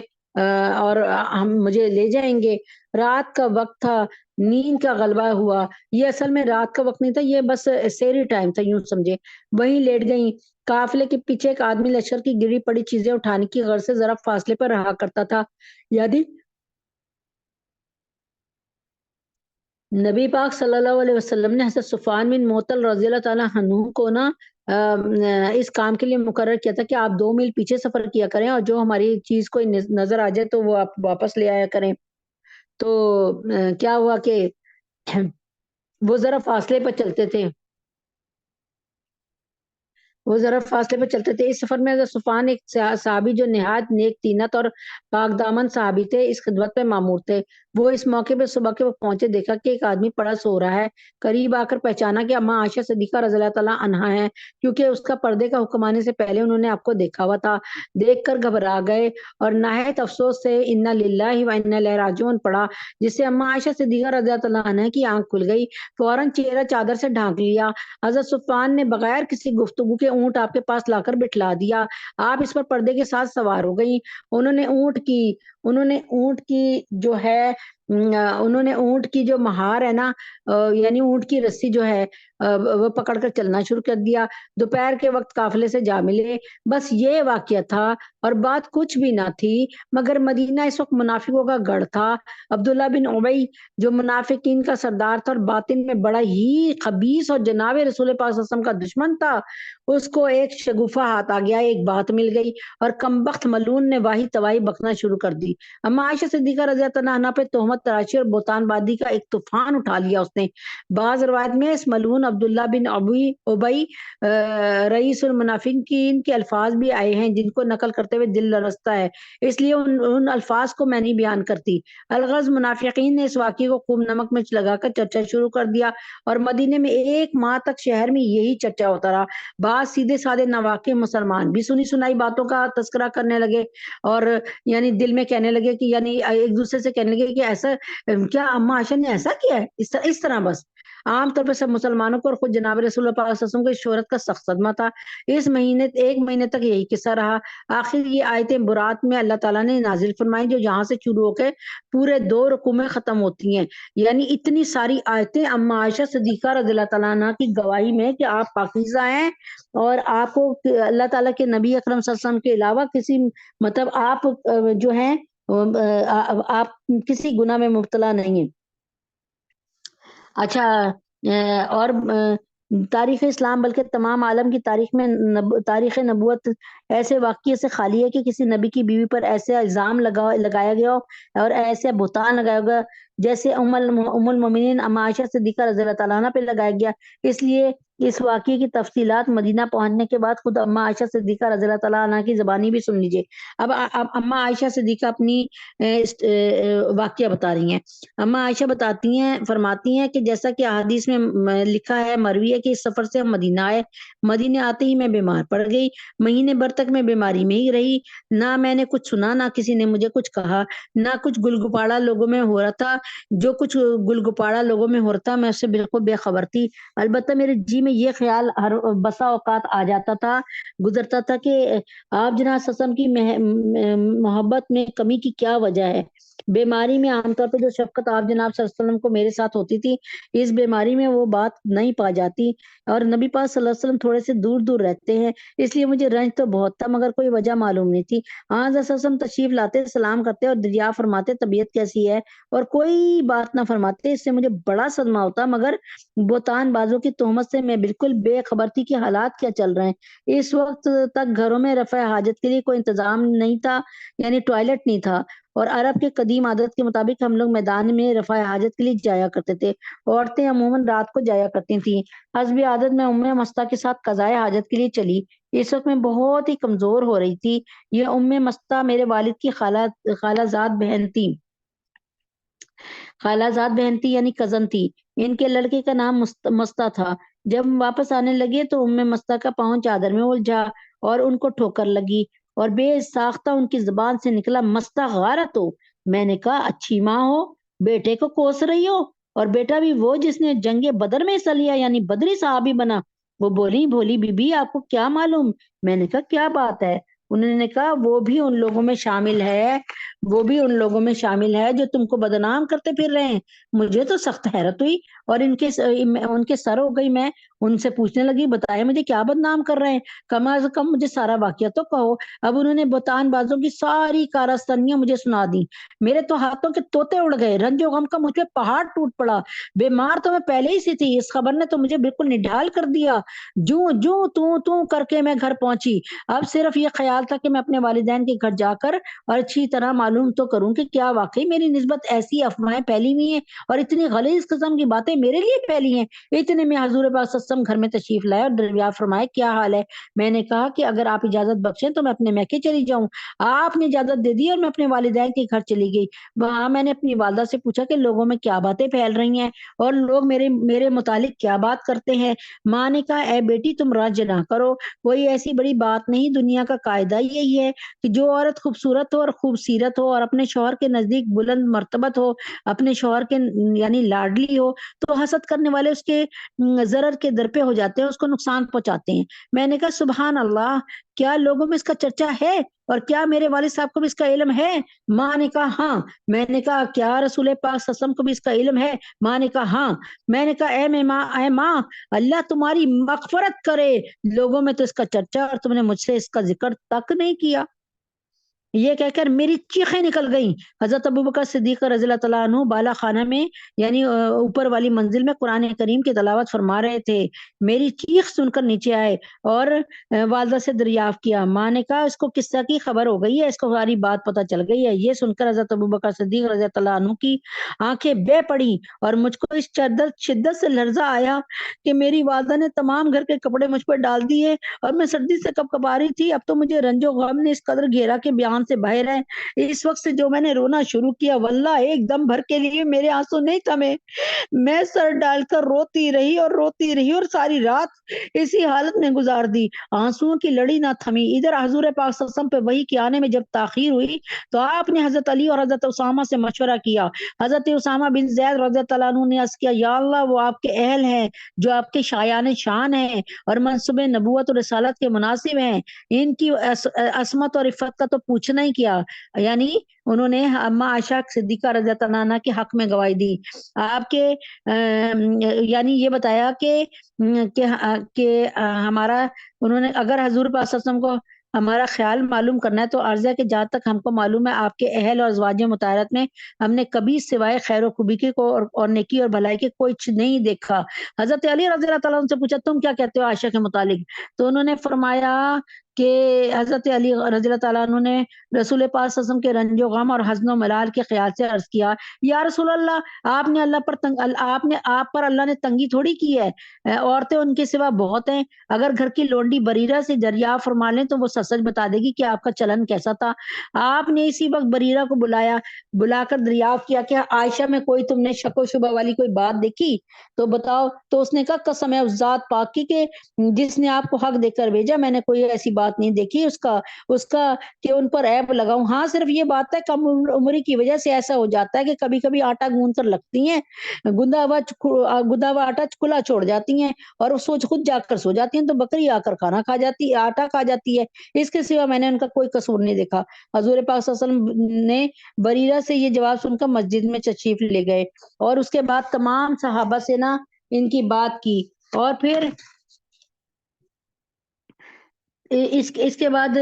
اور ہم مجھے لے جائیں گے۔ رات کا وقت تھا، نیند کا غلبہ ہوا۔ یہ اصل میں رات کا وقت نہیں تھا، یہ بس سحری ٹائم تھا، یوں سمجھے۔ وہیں لیٹ گئیں۔ قافلے کے پیچھے ایک آدمی لشکر کی گری پڑی چیزیں اٹھانے کی غرض سے ذرا فاصلے پر رہا کرتا تھا، یعنی نبی پاک صلی اللہ علیہ وسلم نے حضرت صفوان بن معطل رضی اللہ تعالیٰ عنہ کو نا اس کام کے لیے مقرر کیا تھا کہ آپ 2 میل پیچھے سفر کیا کریں، اور جو ہماری چیز کوئی نظر آ جائے تو وہ آپ واپس لے آیا کریں۔ تو کیا ہوا کہ وہ ذرا فاصلے پر چلتے تھے، اس سفر میں حضرت صفوان ایک صحابی جو نہایت نیک طینت اور پاک دامن صحابی تھے، اس خدمت میں مامور تھے۔ وہ اس موقع پہ صبح کے وقت پہنچے، دیکھا کہ ایک آدمی پڑا سو رہا ہے۔ قریب آ کر پہچانا کہ اما عائشہ صدیقہ رضی اللہ تعالیٰ عنہا ہے، کیونکہ اس کا پردے کا حکم آنے سے پہلے انہوں نے آپ کو دیکھا ہوا تھا۔ دیکھ کر گھبرا گئے اور نہایت افسوس سے انا للہ و انا الیہ راجعون پڑھا، جس سے اما عائشہ صدیقہ رضی اللہ تعالیٰ عنہا کی آنکھ کھل گئی۔ فوراً چہرہ چادر سے ڈھانک لیا۔ حضرت صفوان نے بغیر کسی گفتگو کے اونٹ آپ کے پاس لا کر بٹھلا دیا۔ آپ اس پر پردے کے ساتھ سوار ہو گئی۔ انہوں نے اونٹ کی جو مہار ہے نا، یعنی اونٹ کی رسی جو ہے، وہ پکڑ کر چلنا شروع کر دیا۔ دوپہر کے وقت قافلے سے جا ملے۔ بس یہ واقعہ تھا اور بات کچھ بھی نہ تھی، مگر مدینہ اس وقت منافقوں کا گڑھ تھا۔ عبداللہ بن ابی جو منافقین کا سردار تھا اور باطن میں بڑا ہی خبیث اور جناب رسول پاک صلی اللہ علیہ وسلم کا دشمن تھا، اس کو ایک شگوفہ ہاتھ آ گیا، ایک بات مل گئی، اور کمبخت ملعون نے واہی تواہی بکنا شروع کر دی۔ اما عائشہ صدیقہ رضی اللہ عنہا پہ تہمت تراشی اور بہتان بازی کا ایک طوفان اٹھا لیا اس نے۔ بعض روایت میں اس ملعون عبداللہ بن ابی رئیس المنافقین کے الفاظ بھی آئے ہیں، جن کو نقل کرتے ہوئے دل لرزتا ہے، اس لیے ان الفاظ کو میں نہیں بیان کرتی۔ الغرض منافقین نے اس واقعے کو خوب نمک مرچ لگا کر چرچا شروع کر دیا، اور مدینے میں 1 ماہ تک شہر میں یہی چرچا ہوتا رہا۔ بعض سیدھے سادے نواقع مسلمان بھی سنی سنائی باتوں کا تذکرہ کرنے لگے، اور یعنی دل میں کہنے لگے کہ یعنی ایک دوسرے سے کہنے لگے کہ ایسا کیا اما عائشہ نے ایسا کیا ہے، اس طرح بس عام طور پر سب مسلمانوں کو اور خود جناب رسول اللہ پاک صلی اللہ علیہ وسلم کو اس شہرت کا سخت صدمہ تھا۔ ایک مہینے تک یہی قصہ رہا۔ آخر یہ آیتیں برات میں اللہ تعالیٰ نے نازل فرمائی، جو یہاں سے شروع ہو کے پورے 2 رکوع میں ختم ہوتی ہیں، یعنی اتنی ساری آیتیں اما عائشہ صدیقہ رضی اللہ تعالیٰ عنہ کی گواہی میں کہ آپ پاکیزہ ہیں، اور آپ کو اللہ تعالیٰ کے نبی اکرم صلی اللہ علیہ وسلم کے علاوہ کسی مطلب آپ جو ہیں آپ کسی گناہ میں مبتلا نہیں ہیں۔ اچھا، اور تاریخ اسلام بلکہ تمام عالم کی تاریخ میں تاریخ نبوت ایسے واقعے سے خالی ہے کہ کسی نبی کی بیوی پر ایسے الزام لگایا گیا ہو اور ایسے بہتان لگایا گیا جیسے ام المومنین اما عائشہ صدیقہ رضی اللہ تعالیٰ عنہ پہ لگایا گیا۔ اس لیے اس واقعے کی تفصیلات مدینہ پہنچنے کے بعد خود اما عائشہ صدیقہ رضی اللہ تعالیٰ عنہ کی زبانی بھی سن لیجیے۔ اب اما عائشہ صدیقہ اپنی واقعہ بتا رہی ہیں۔ اما عائشہ فرماتی ہیں کہ جیسا کہ احادیث میں لکھا ہے، مروی ہے کہ اس سفر سے ہم مدینہ آئے۔ مدینہ آتے ہی میں بیمار پڑ گئی، مہینے بھر تک میں بیماری میں ہی رہی۔ نہ میں نے کچھ سنا، نہ کسی نے مجھے کچھ کہا، نہ کچھ گلگپاڑا لوگوں میں ہو رہا تھا۔ جو کچھ گلگپاڑا لوگوں میں ہو رہا تھا میں اس سے بالکل بے خبر تھی۔ البتہ میرے جی میں میں یہ خیال ہر بسا اوقات آ جاتا تھا، گزرتا تھا کہ آپ جناب صلی اللہ علیہ وسلم کی محبت میں کمی کی کیا وجہ ہے۔ بیماری میں عام طور پہ جو شفقت آپ جناب صلی اللہ علیہ وسلم کو میرے ساتھ ہوتی تھی، اس بیماری میں وہ بات نہیں پا جاتی، اور نبی پاک صلی اللہ علیہ وسلم تھوڑے سے دور دور رہتے ہیں، اس لیے مجھے رنج تو بہت تھا مگر کوئی وجہ معلوم نہیں تھی۔ ہاں حضرت صلی اللہ علیہ وسلم تشریف لاتے، سلام کرتے اور دریافت فرماتے طبیعت کیسی ہے، اور کوئی بات نہ فرماتے، اس سے مجھے بڑا صدمہ ہوتا، مگر بہتان بازوں کی تہمت سے میں بالکل بے خبر تھی کہ حالات کیا چل رہے ہیں۔ اس وقت تک گھروں میں رفع حاجت کے لیے کوئی انتظام نہیں تھا، یعنی ٹوائلٹ نہیں تھا، اور عرب کے قدیم عادت کے مطابق ہم لوگ میدان میں رفع حاجت کے لیے جایا کرتے تھے۔ عورتیں عموماً رات کو جایا کرتی تھیں۔ حسب عادت میں مستہ کے ساتھ قضائے حاجت کے لیے چلی۔ اس وقت میں بہت ہی کمزور ہو رہی تھی۔ یہ مستہ میرے والد کی خالہ زاد بہن تھی، یعنی کزن تھی۔ ان کے لڑکے کا نام مستہ تھا۔ جب واپس آنے لگے تو مستہ کا پاؤں چادر میں الجھا اور ان کو ٹھوکر لگی، اور بے ساختہ ان کی زبان سے نکلا، مستہ غارت ہو۔ میں نے کہا اچھی ماں ہو، بیٹے کو کوس رہی ہو، اور بیٹا بھی وہ جس نے جنگ بدر میں حصہ لیا، یعنی بدری صحابی بنا۔ وہ بولی بی بی آپ کو کیا معلوم؟ میں نے کہا کیا بات ہے؟ انہوں نے کہا وہ بھی ان لوگوں میں شامل ہے جو تم کو بدنام کرتے پھر رہے ہیں۔ مجھے تو سخت حیرت ہوئی اور ان کے سر ہو گئی۔ میں ان سے پوچھنے لگی بتائے مجھے کیا بدنام کر رہے ہیں، کم از کم مجھے سارا واقعہ تو کہو۔ اب انہوں نے بہتان بازوں کی ساری کارستانیاں مجھے سنا دی۔ میرے تو ہاتھوں کے طوطے اڑ گئے، رنج و غم کا مجھ پہ پہاڑ ٹوٹ پڑا۔ بیمار تو میں پہلے ہی سی تھی، اس خبر نے تو مجھے بالکل نڈھال کر دیا۔ جو تو کر کے میں گھر پہنچی۔ اب صرف یہ خیال تھا کہ میں اپنے والدین کے گھر جا کر اور اچھی طرح معلوم تو کروں کہ کیا واقعی میری نسبت ایسی افواہیں پھیلی ہوئی ہیں اور اتنی غلیظ قسم کی باتیں میرے لیے پھیلی ہیں۔ اتنے میں حضور پاک صلی اللہ علیہ وسلم گھر میں تشریف لائے اور دریافت فرمائے کیا حال ہے۔ میں نے کہا کہ اگر آپ اجازت بخشیں تو میں اپنے میکے چلی جاؤں۔ آپ نے اجازت دے دی اور میں اپنے والدین کے گھر چلی گئی۔ وہاں میں نے اپنی والدہ سے پوچھا کہ لوگوں میں کیا باتیں پھیل رہی ہیں اور لوگ میرے متعلق کیا بات کرتے ہیں۔ ماں نے کہا اے بیٹی تم رنج نہ کرو، کوئی ایسی بڑی بات نہیں، دنیا کا قاعدہ یہی ہے کہ جو عورت خوبصورت ہو اور خوب سیرت ہو اور اپنے شوہر کے نزدیک بلند مرتبت ہو، اپنے شوہر کے یعنی لاڈلی ہو، تو حسد کرنے والے اس کے ضرر کے در پہ ہو جاتے ہیں، اس کو نقصان پہنچاتے ہیں۔ میں نے کہا سبحان اللہ، کیا لوگوں میں اس کا چرچا ہے اور کیا میرے والد صاحب کو بھی اس کا علم ہے؟ ماں نے کہا ہاں۔ میں نے کہا کیا رسول پاک صلی اللہ علیہ وسلم کو بھی اس کا علم ہے؟ ماں نے کہا ہاں۔ میں نے کہا اے ماں اللہ تمہاری مغفرت کرے، لوگوں میں تو اس کا چرچا اور تم نے مجھ سے اس کا ذکر تک نہیں کیا۔ یہ کہہ کر میری چیخیں نکل گئیں۔ حضرت ابوبکر صدیق رضی اللہ تعالیٰ عنہ بالا خانہ میں یعنی اوپر والی منزل میں قرآن کریم کی تلاوت فرما رہے تھے۔ میری چیخ سن کر نیچے آئے اور والدہ سے دریافت کیا۔ ماں نے کہا اس کو قصہ کی خبر ہو گئی ہے، اس کو ساری بات پتہ چل گئی ہے۔ یہ سن کر حضرت ابوبکر صدیق رضی اللہ عنہ کی آنکھیں بے پڑی اور مجھ کو اس شدت سے لرزہ آیا کہ میری والدہ نے تمام گھر کے کپڑے مجھ پر ڈال دیے اور میں سردی سے کپکپا رہی تھی۔ اب تو مجھے رنج و غم نے اس قدر گھیرا کہ بیان سے باہر ہے۔ اس وقت سے جو میں نے رونا شروع کیا، واللہ ایک دم بھر کے لیے میرے آنسو نہیں تھمے۔ میں سر ڈال کر روتی رہی اور ساری رات اسی حالت میں گزار دی۔ آنسوؤں کی لڑی نہ تھمی۔ ادھر حضور پاک صلی اللہ علیہ وسلم پہ وحی کے آنے میں جب تاخیر ہوئی تو آپ نے حضرت علی اور حضرت اسامہ سے مشورہ کیا۔ حضرت اسامہ بن زید رضی اللہ عنہ نے عرض کیا یا اللہ، وہ آپ کے اہل ہیں جو آپ کے شایان شان ہیں اور منصب نبوت اور رسالت کے مناسب ہیں، ان کی عصمت اور عفت کا تو پوچھنا ہی کیا۔ یعنی انہوں نے اما عائشہ صدیقہ رضی اللہ عنہا کے حق میں گواہی دی۔ آپ کے یعنی یہ بتایا کہ ہمارا انہوں نے اگر حضور پاک صلی اللہ علیہ وسلم کو ہمارا خیال معلوم کرنا ہے تو عرض ہے کہ جہاں تک ہم کو معلوم ہے آپ کے اہل اور ازواج مطہرات میں ہم نے کبھی سوائے خیر و خوبی کے کو اور نیکی اور بھلائی کے کوئی چیز نہیں دیکھا۔ حضرت علی رضی اللہ تعالیٰ عنہ سے پوچھا تم کیا کہتے ہو عائشہ کے متعلق؟ تو انہوں نے فرمایا کہ حضرت علی رضی اللہ تعالیٰ عنہ نے رسول پاک صلی اللہ علیہ وسلم کے رنج و غم اور حزن و ملال کے خیال سے عرض کیا یا رسول اللہ، آپ نے آپ پر اللہ نے تنگی تھوڑی کی ہے، عورتیں ان کے سوا بہت ہیں، اگر گھر کی لونڈی بریرہ سے دریافت فرما لیں تو وہ سچ بتا دے گی کہ آپ کا چلن کیسا تھا۔ آپ نے اسی وقت بریرہ کو بلا کر دریافت کیا کہ عائشہ میں کوئی تم نے شک و شبہ والی کوئی بات دیکھی تو بتاؤ۔ تو اس نے کہا قسم ہے اس ذات پاک کی کہ جس نے آپ کو حق دے کر بھیجا، میں نے کوئی ایسی بات بات نہیں دیکھی اس کا کہ ان پر عیب لگاؤں. ہاں صرف یہ بات ہے کم عمری کی وجہ سے ایسا ہو جاتا ہے کہ کبھی کبھی آٹا گوندھ کر لگتی ہیں, گندا ہوا آٹا کھلا چھوڑ جاتی ہیں اور وہ خود جا کر سو جاتی ہیں, تو بکری آ کر کھانا کھا جاتی ہے, آٹا کھا جاتی ہے. اس کے سوا میں نے ان کا کوئی قصور نہیں دیکھا. حضور پاک صلی اللہ علیہ وسلم نے بریرہ سے یہ جواب سن کر مسجد میں تشریف لے گئے اور اس کے بعد تمام صحابہ سے نا ان کی بات کی. اور پھر اس کے بعد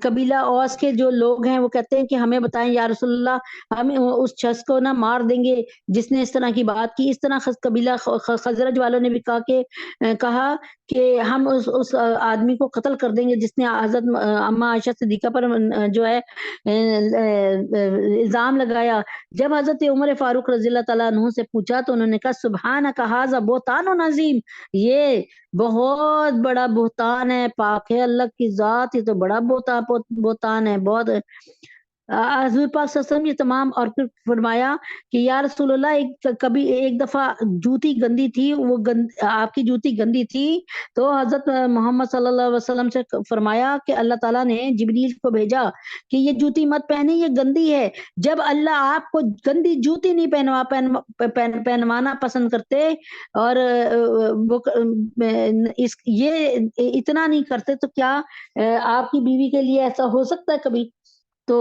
قبیلہ اوس کے جو لوگ ہیں وہ کہتے ہیں کہ ہمیں بتائیں یا رسول اللہ, ہم اس شخص کو نہ مار دیں گے جس نے اس طرح کی بات کی. اس طرح قبیلہ خزرج والوں نے بھی کہا کہ ہم اس آدمی کو قتل کر دیں گے جس نے حضرت اما عائشہ صدیقہ پر جو ہے الزام لگایا. جب حضرت عمر فاروق رضی اللہ تعالیٰ عنہ سے پوچھا تو انہوں نے کہا سبحانک ھذا بہتان عظیم, یہ بہت بڑا بہتان ہے, پاک ہے اللہ کی ذات, یہ تو بڑا بہتان ہے بہت. حضور پاک صلی اللہ علیہ وسلم یہ تمام, اور پھر فرمایا کہ یا رسول اللہ کبھی ایک دفعہ جوتی گندی تھی, وہ آپ کی جوتی گندی تھی, تو حضرت محمد صلی اللہ علیہ وسلم سے فرمایا کہ اللہ تعالیٰ نے جبریل کو بھیجا کہ یہ جوتی مت پہنے, یہ گندی ہے. جب اللہ آپ کو گندی جوتی نہیں پہنوانا پسند کرتے اور یہ اتنا نہیں کرتے تو کیا آپ کی بیوی کے لیے ایسا ہو سکتا ہے کبھی؟ تو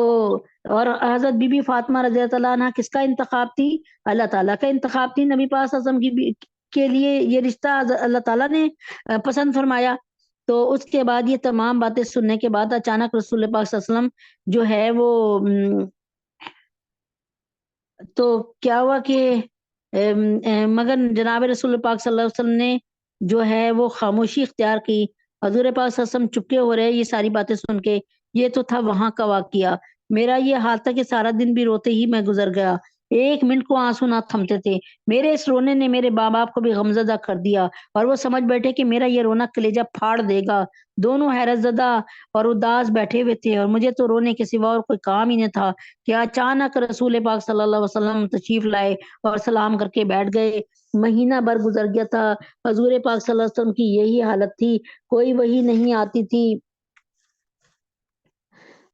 اور حضرت بی بی فاطمہ رضی اللہ عنہ کس کا انتخاب تھی؟ اللہ تعالیٰ کا انتخاب تھی. نبی پاک صلی اللہ علیہ وسلم کے لیے یہ رشتہ اللہ تعالیٰ نے پسند فرمایا. تو اس کے بعد یہ تمام باتیں سننے کے بعد اچانک رسول پاک صلی اللہ علیہ وسلم جو ہے وہ تو کیا ہوا کہ مگر جناب رسول پاک صلی اللہ علیہ وسلم نے جو ہے وہ خاموشی اختیار کی. حضور پاک صلی اللہ علیہ وسلم چپکے ہو رہے یہ ساری باتیں سن کے. یہ تو تھا وہاں کا واقعہ. میرا یہ حال تھا کہ سارا دن بھی روتے ہی میں گزر گیا, ایک منٹ کو آنسو نہ تھمتے تھے. میرے اس رونے نے میرے ماں باپ کو بھی غمزدہ کر دیا اور وہ سمجھ بیٹھے کہ میرا یہ رونا کلیجہ پھاڑ دے گا. دونوں حیرت زدہ اور اداس بیٹھے ہوئے تھے اور مجھے تو رونے کے سوا اور کوئی کام ہی نہ تھا کہ اچانک رسول پاک صلی اللہ علیہ وسلم تشریف لائے اور سلام کر کے بیٹھ گئے. مہینہ بھر گزر گیا تھا. حضور پاک صلی اللہ علیہ وسلم کی یہی حالت تھی, کوئی وحی نہیں آتی تھی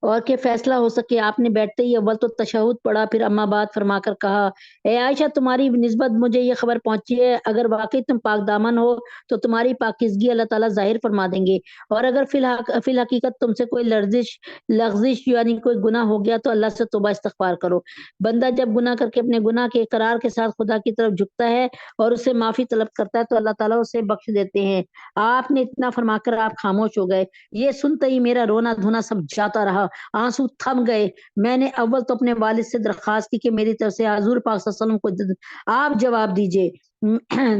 اور کہ فیصلہ ہو سکے. آپ نے بیٹھتے ہی اول تو تشہد پڑھا, پھر اما بعد فرما کر کہا اے عائشہ تمہاری نسبت مجھے یہ خبر پہنچی ہے, اگر واقعی تم پاک دامن ہو تو تمہاری پاکیزگی اللہ تعالیٰ ظاہر فرما دیں گے, اور اگر فی الحقیقت تم سے کوئی لغزش یعنی کوئی گناہ ہو گیا تو اللہ سے توبہ استغفار کرو. بندہ جب گناہ کر کے اپنے گناہ کے اقرار کے ساتھ خدا کی طرف جھکتا ہے اور اسے معافی طلب کرتا ہے تو اللہ تعالیٰ اسے بخش دیتے ہیں. آپ نے اتنا فرما کر آپ خاموش ہو گئے. یہ سنتے ہی میرا رونا دھونا سب جاتا رہا, آنسو تھم گئے. میں نے اول تو اپنے والد سے درخواست کی کہ میری طرف سے حضور پاک صلی اللہ علیہ وسلم کو آپ جواب دیجئے,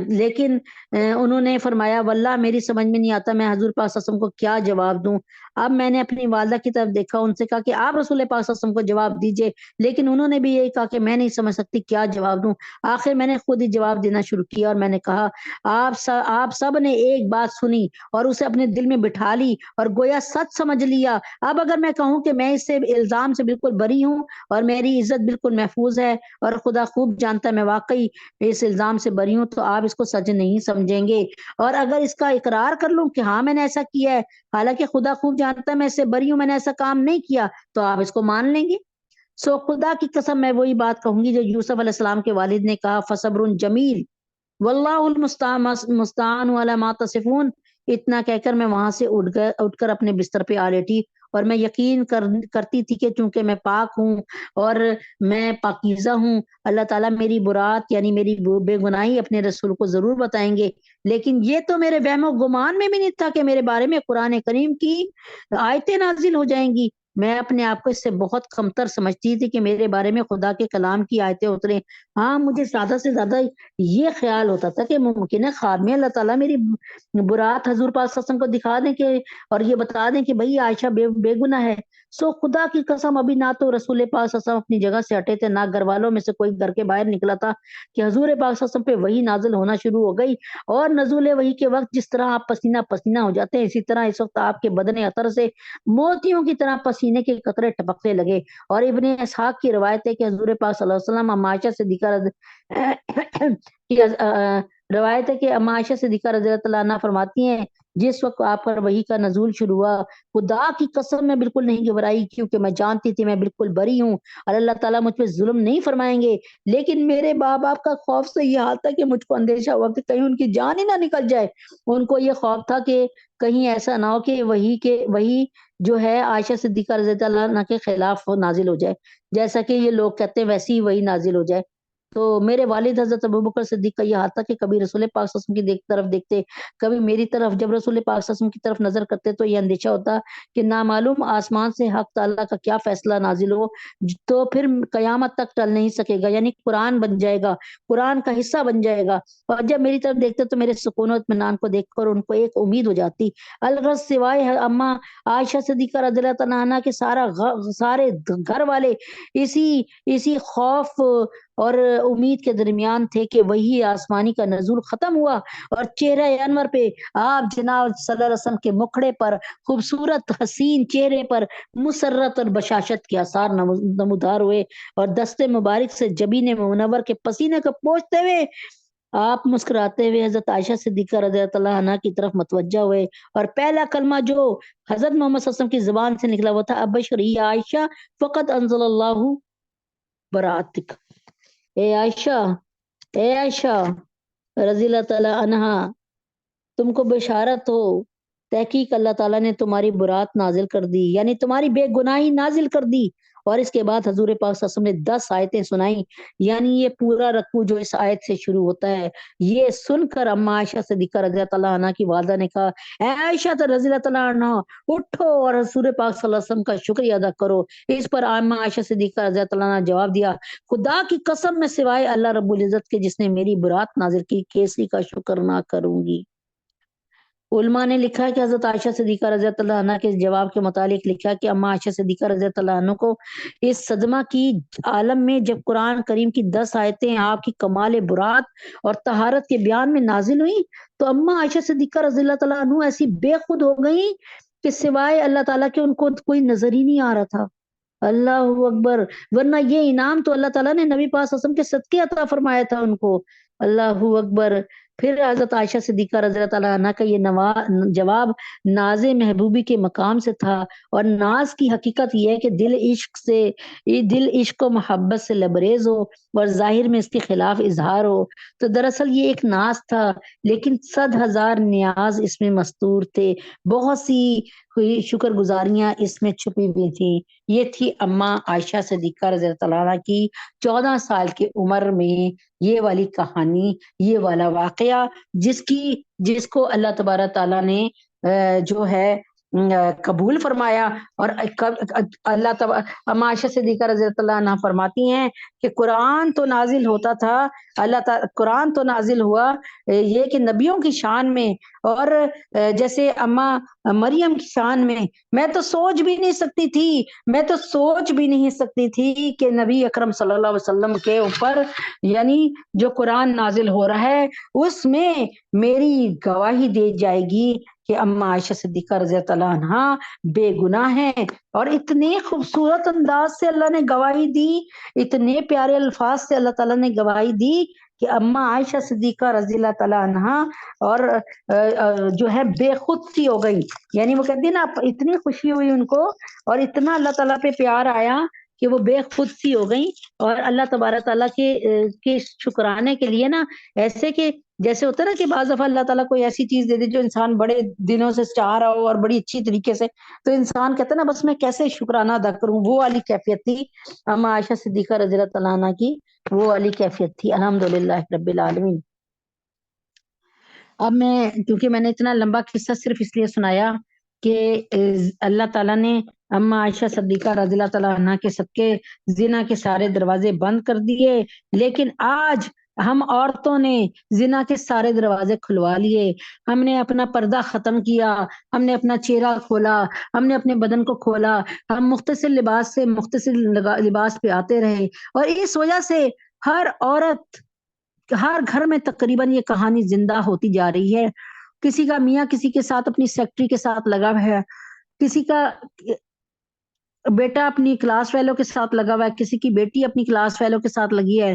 لیکن انہوں نے فرمایا واللہ میری سمجھ میں نہیں آتا میں حضور پاک صلی اللہ علیہ وسلم کو کیا جواب دوں. اب میں نے اپنی والدہ کی طرف دیکھا, ان سے کہا کہ آپ رسول پاک صلی اللہ علیہ وسلم کو جواب دیجئے, لیکن انہوں نے بھی یہی کہا کہ میں نہیں سمجھ سکتی کیا جواب دوں. آخر میں نے خود ہی جواب دینا شروع کیا اور میں نے کہا آپ سب نے ایک بات سنی اور اسے اپنے دل میں بٹھا لی اور گویا سچ سمجھ لیا. اب اگر میں کہوں کہ میں اس سے الزام سے بالکل بری ہوں اور میری عزت بالکل محفوظ ہے اور خدا خوب جانتا ہے میں واقعی اس الزام سے بری ہوں, تو آپ اس کو سچ نہیں سمجھیں گے. اور اگر اس کا اقرار کر لوں کہ ہاں میں نے ایسا کیا ہے, حالانکہ خدا خوب جانتا ہے میں اس سے بری ہوں, میں نے ایسا کام نہیں کیا, تو آپ اس کو مان لیں گے. سو خدا کی قسم میں وہی بات کہوں گی جو یوسف علیہ السلام کے والد نے کہا, فصبر جمیل واللہ المستعان علی ما تصفون. اتنا کہہ کر میں وہاں سے اٹھ کر اپنے بستر پہ آ لیٹی اور میں یقین کرتی تھی کہ چونکہ میں پاک ہوں اور میں پاکیزہ ہوں, اللہ تعالیٰ میری برات یعنی میری بے گناہی اپنے رسول کو ضرور بتائیں گے. لیکن یہ تو میرے وہم و گمان میں بھی نہیں تھا کہ میرے بارے میں قرآن کریم کی آیتیں نازل ہو جائیں گی. میں اپنے آپ کو اس سے بہت کمتر سمجھتی تھی کہ میرے بارے میں خدا کے کلام کی آیتیں اتریں. ہاں مجھے زیادہ سے زیادہ یہ خیال ہوتا تھا کہ ممکن ہے خواب میں اللہ تعالیٰ میری برات حضور پاک صلی اللہ علیہ وسلم کو دکھا دیں کہ اور یہ بتا دیں کہ بھئی عائشہ بے گناہ ہے. سو خدا کی قسم ابھی نہ تو رسول پاک صلی اللہ علیہ وسلم اپنی جگہ سے ہٹے تھے, نہ گھر والوں میں سے کوئی گھر کے باہر نکلا تھا کہ حضور پاک صلی اللہ علیہ وسلم پہ وحی نازل ہونا شروع ہو گئی. اور نزول وحی کے وقت جس طرح آپ پسینہ پسینہ ہو جاتے ہیں, اسی طرح اس وقت آپ کے بدن اطہر سے موتیوں کی طرح پسینے کے قطرے ٹپکنے لگے. اور ابن اسحاق کی روایت ہے کہ حضور پاک صلی اللہ علیہ وسلم اما عائشہ صدیقہ روایت ہے کہ اما عائشہ صدیقہ رضی اللہ عنہا فرماتی ہیں جس وقت آپ پر وحی کا نزول شروع ہوا، خدا کی قسم میں بالکل نہیں گھبرائی، کیونکہ میں جانتی تھی میں بالکل بری ہوں اور اللہ تعالیٰ مجھ پہ ظلم نہیں فرمائیں گے۔ لیکن میرے ماں باپ کا خوف سے یہ حال تھا کہ مجھ کو اندیشہ ہوا کہ کہیں ان کی جان ہی نہ نکل جائے۔ ان کو یہ خوف تھا کہ کہیں ایسا نہ ہو کہ وہی جو ہے عائشہ صدیقہ رضی اللہ عنہا کے خلاف نازل ہو جائے، جیسا کہ یہ لوگ کہتے ہیں ویسی ہی وہی نازل ہو جائے۔ تو میرے والد حضرت ابوبکر صدیق کا یہ حال تھا کہ کبھی رسول پاک صلی اللہ علیہ وسلم کی طرف دیکھتے، کبھی میری طرف، جب رسول پاک صلی اللہ علیہ وسلم کی طرف نظر کرتے تو یہ اندیشہ ہوتا کہ نامعلوم آسمان سے حق تعالیٰ کا کیا فیصلہ نازل ہو، تو پھر قیامت تک ٹل نہیں سکے گا، یعنی قرآن بن جائے گا، قرآن کا حصہ بن جائے گا۔ اور جب میری طرف دیکھتے تو میرے سکون و اطمینان کو دیکھ کر ان کو ایک امید ہو جاتی۔ الغرض سوائے اما عائشہ صدیقہ رضی اللہ تعالیٰ عنہا کے سارے گھر والے اسی خوف اور امید کے درمیان تھے کہ وہی آسمانی کا نزول ختم ہوا اور چہرہ انور پہ آپ جناب صلی اللہ علیہ وسلم کے مکھڑے پر، خوبصورت حسین چہرے پر مسرت اور بشاشت کے آثار نمودار ہوئے، اور دستے مبارک سے جبین منور کے پسینے کو پوچھتے ہوئے آپ مسکراتے ہوئے حضرت عائشہ صدیقہ رضی اللہ عنہا کی طرف متوجہ ہوئے، اور پہلا کلمہ جو حضرت محمد صلی اللہ علیہ وسلم کی زبان سے نکلا وہ تھا ابشری عائشہ فقط انزل اللہ براتک۔ اے عائشہ رضی اللہ تعالی عنہا، تم کو بشارت ہو، تحقیق اللہ تعالیٰ نے تمہاری برات نازل کر دی، یعنی تمہاری بے گناہی نازل کر دی۔ اور اس کے بعد حضور پاک صلی اللہ علیہ وسلم نے 10 آیتیں سنائیں، یعنی یہ پورا رکوع جو اس آیت سے شروع ہوتا ہے، یہ سن کر اما عائشہ صدیقہ رضی اللہ عنہا کی والدہ نے کہا، اے عائشہ رضی اللہ عنہا، اٹھو اور حضور پاک صلی اللہ علیہ وسلم کا شکریہ ادا کرو۔ اس پر اما عائشہ صدیقہ رضی اللہ عنہا نے جواب دیا، خدا کی قسم میں سوائے اللہ رب العزت کے جس نے میری برات نازل کی، کیسی کا شکر نہ کروں گی۔ علماء نے لکھا ہے کہ حضرت عائشہ صدیقہ رضی اللہ عنہ کے جواب کے متعلق لکھا کہ اما عائشہ صدیقہ رضی اللہ عنہ کو اس صدمہ کی عالم میں جب قرآن کریم کی 10 آیتیں آپ کی کمال برات اور طہارت کے بیان میں نازل ہوئی تو اما عائشہ صدیقہ رضی اللہ عنہ ایسی بے خود ہو گئی کہ سوائے اللہ تعالیٰ کے ان کو کوئی نظر ہی نہیں آ رہا تھا۔ اللہ اکبر، ورنہ یہ انعام تو اللہ تعالیٰ نے نبی پاک صلی اللہ علیہ وسلم کے صدقے عطا فرمایا تھا ان کو۔ اللہ اکبر۔ پھر حضرت عائشہ صدیقہ رضی اللہ عنہ کا یہ جواب ناز محبوبی کے مقام سے تھا، اور ناز کی حقیقت یہ ہے کہ دل عشق و محبت سے لبریز ہو اور ظاہر میں اس کے خلاف اظہار ہو۔ تو دراصل یہ ایک ناز تھا، لیکن 100,000 نیاز اس میں مستور تھے، بہت سی شکر گزاریاں اس میں چھپی ہوئی تھیں۔ یہ تھی اما عائشہ صدیقہ رضی اللہ عنہ کی 14 سال کی عمر میں یہ والی کہانی، یہ والا واقعہ، جس کو اللہ تبارک تعالیٰ نے جو ہے قبول فرمایا۔ اور اللہ اما عائشہ صدیقہ رضی اللہ عنہ فرماتی ہیں کہ قرآن تو نازل ہوتا تھا، قرآن تو نازل ہوا یہ کہ نبیوں کی شان میں، اور جیسے اما مریم کی شان میں تو سوچ بھی نہیں سکتی تھی کہ نبی اکرم صلی اللہ علیہ وسلم کے اوپر یعنی جو قرآن نازل ہو رہا ہے اس میں میری گواہی دی جائے گی کہ اما عائشہ صدیقہ رضی اللہ عنہا بے گناہ ہیں۔ اور اتنے خوبصورت انداز سے اللہ نے گواہی دی، اتنے پیارے الفاظ سے اللہ تعالیٰ نے گواہی دی کہ اما عائشہ صدیقہ رضی اللہ تعالیٰ عنہا اور جو ہے بے خود سی ہو گئی، یعنی وہ کہتی ہیں نا اتنی خوشی ہوئی ان کو اور اتنا اللہ تعالیٰ پہ پیار آیا کہ وہ بے خود سی ہو گئی۔ اور اللہ تبارک تعالیٰ کے شکرانے کے لیے نا ایسے کہ جیسے ہوتا ہے نا کہ بعض دفعہ اللہ تعالیٰ کوئی ایسی چیز دے دے جو انسان بڑے دنوں سے چاہ رہا ہو اور بڑی اچھی طریقے سے، تو انسان کہتا ہے نا بس میں کیسے شکرانہ ادا کروں، وہ والی کیفیت تھی اما عائشہ صدیقہ رضی اللہ عنہا کی، وہ والی کیفیت تھی۔ الحمدللہ رب العالمین۔ اب کیونکہ میں نے اتنا لمبا قصہ صرف اس لیے سنایا کہ اللہ تعالیٰ نے اما عائشہ صدیقہ رضی اللہ تعالیٰ عنہ کے صدقے زنا کے سارے دروازے بند کر دیے، لیکن آج ہم عورتوں نے زنا کے سارے دروازے کھلوا لیے۔ ہم نے اپنا پردہ ختم کیا، ہم نے اپنا چہرہ کھولا، ہم نے اپنے بدن کو کھولا، ہم مختصر لباس سے مختصر لباس پہ آتے رہے، اور اس وجہ سے ہر عورت، ہر گھر میں تقریباً یہ کہانی زندہ ہوتی جا رہی ہے۔ کسی کا میاں کسی کے ساتھ اپنی سیکٹری کے ساتھ لگا ہوا ہے، کسی کا بیٹا اپنی کلاس فیلو کے ساتھ لگا ہوا ہے، کسی کی بیٹی اپنی کلاس فیلو کے ساتھ لگی ہے،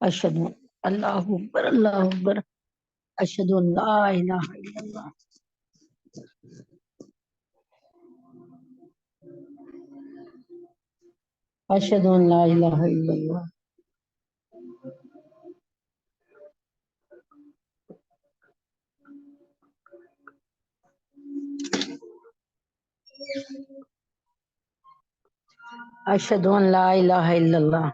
اشهد اللہ اکبر اللہ اکبر اشهد ان لا الہ الا اللہ اشهد ان لا الہ الا اللہ اشهد ان لا الہ الا اللہ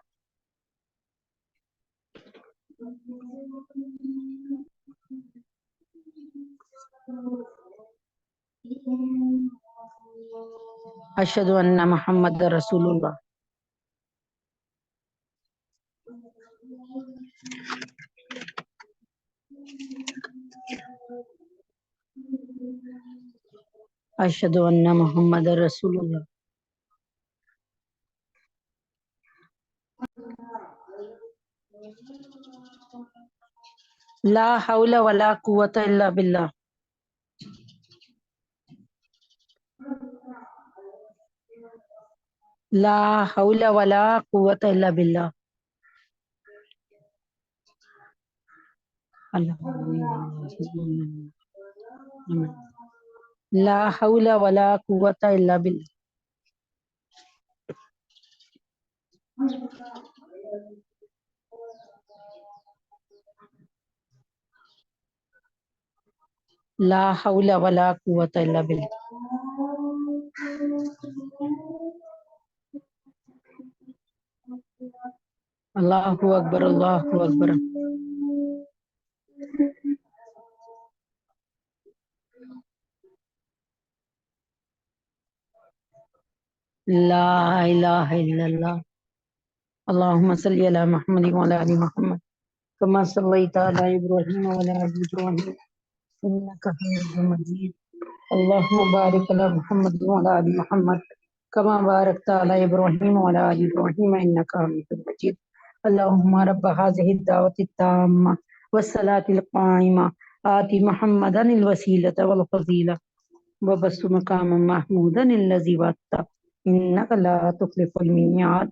اشهد ان محمد رسول اللہ اشهد ان محمد رسول اللہ لا حول ولا قوة الا باللہ لا حول ولا قوة الا باللہ لا حول ولا قوة الا باللہ لا حول ولا قوة الا باللہ اللہ اکبر اللہ اکبر لا الہ الا اللہ اللہم صلی علی محمد وعلی آل محمد كما صليت على إبراهيم وعلى آل إبراهيم إنك حميد مجيد اللهم بارك على محمد وعلى آل محمد كما باركت على إبراهيم وعلى آل إبراهيم إنك حميد مجيد اللهم رب هذه الدعوة التامة والصلاة القائمة آت محمدا الوسيلة والفضيلة وبث مقاما محمودا الذي وعدته إنك لا تخلف الميعاد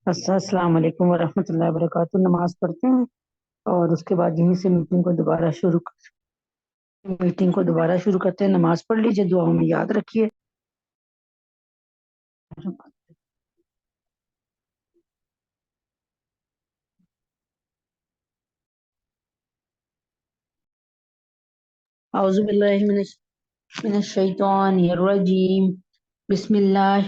السلام علیکم ورحمۃ اللہ وبرکاتہ. نماز پڑھتے ہیں اور اس کے بعد یہیں سے میٹنگ کو دوبارہ شروع کرتے ہیں. نماز پڑھ لیجیے, دعاؤں میں یاد رکھیے. اعوذ باللہ من الشیطان الرجیم بسم اللہ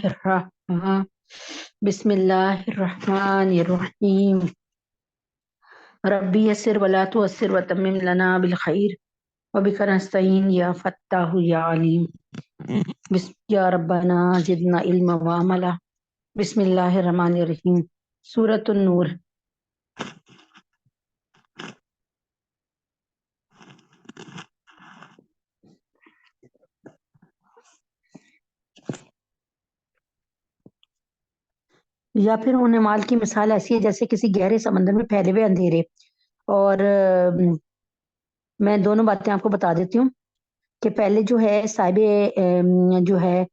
الرحمن الرحیم ربی یسر ولا تعسر وتمم لنا بالخیر وبک نستعین یا فتاح یا علیم یا ربنا زدنا علما وعملا. بسم اللہ الرحمن الرحیم. سورۃ النور. یا پھر ان اعمال کی مثال ایسی ہے جیسے کسی گہرے سمندر میں پھیلے ہوئے اندھیرے. اور میں دونوں باتیں آپ کو بتا دیتی ہوں کہ پہلے جو ہے صاحب جو ہے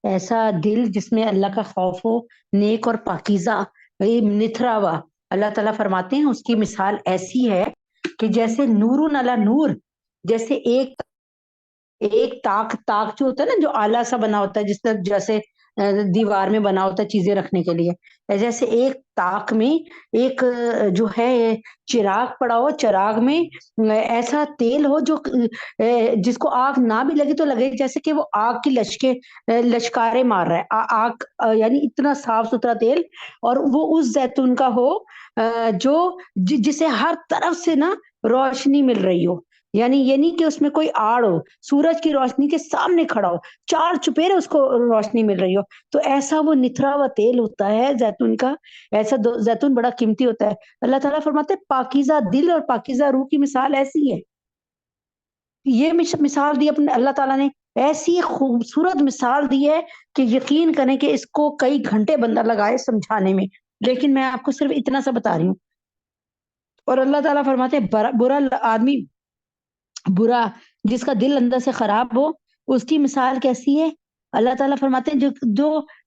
ایسا دل جس میں اللہ کا خوف ہو, نیک اور پاکیزہ, نتھرا ہوا. اللہ تعالیٰ فرماتے ہیں اس کی مثال ایسی ہے کہ جیسے نور علی نور, جیسے ایک تاک جو ہوتا ہے نا, جو آلہ سا بنا ہوتا ہے, جس طرح جیسے دیوار میں بنا ہوتا ہے چیزیں رکھنے کے لیے, جیسے ایک تاک میں ایک جو ہے چراغ پڑا ہو, چراغ میں ایسا تیل ہو جو جس کو آگ نہ بھی لگے تو لگے جیسے کہ وہ آگ کی لشکاریں مار رہا ہے. آگ یعنی اتنا صاف ستھرا تیل, اور وہ اس زیتون کا ہو جو جسے ہر طرف سے نا روشنی مل رہی ہو. یعنی یہ نہیں کہ اس میں کوئی آڑ ہو, سورج کی روشنی کے سامنے کھڑا ہو, چار چپیرے اس کو روشنی مل رہی ہو. تو ایسا وہ نتھرا ہوا تیل ہوتا ہے زیتون کا. ایسا زیتون بڑا قیمتی ہوتا ہے. اللہ تعالیٰ فرماتے ہیں پاکیزہ دل اور پاکیزہ روح کی مثال ایسی ہے. یہ مثال دی اپنے اللہ تعالیٰ نے, ایسی خوبصورت مثال دی ہے کہ یقین کریں کہ اس کو کئی گھنٹے بندہ لگائے سمجھانے میں, لیکن میں آپ کو صرف اتنا سا بتا رہی ہوں. اور اللہ تعالیٰ فرماتے ہیں برا آدمی, برا جس کا دل اندر سے خراب ہو, اس کی مثال کیسی ہے. اللہ تعالیٰ فرماتے ہیں جو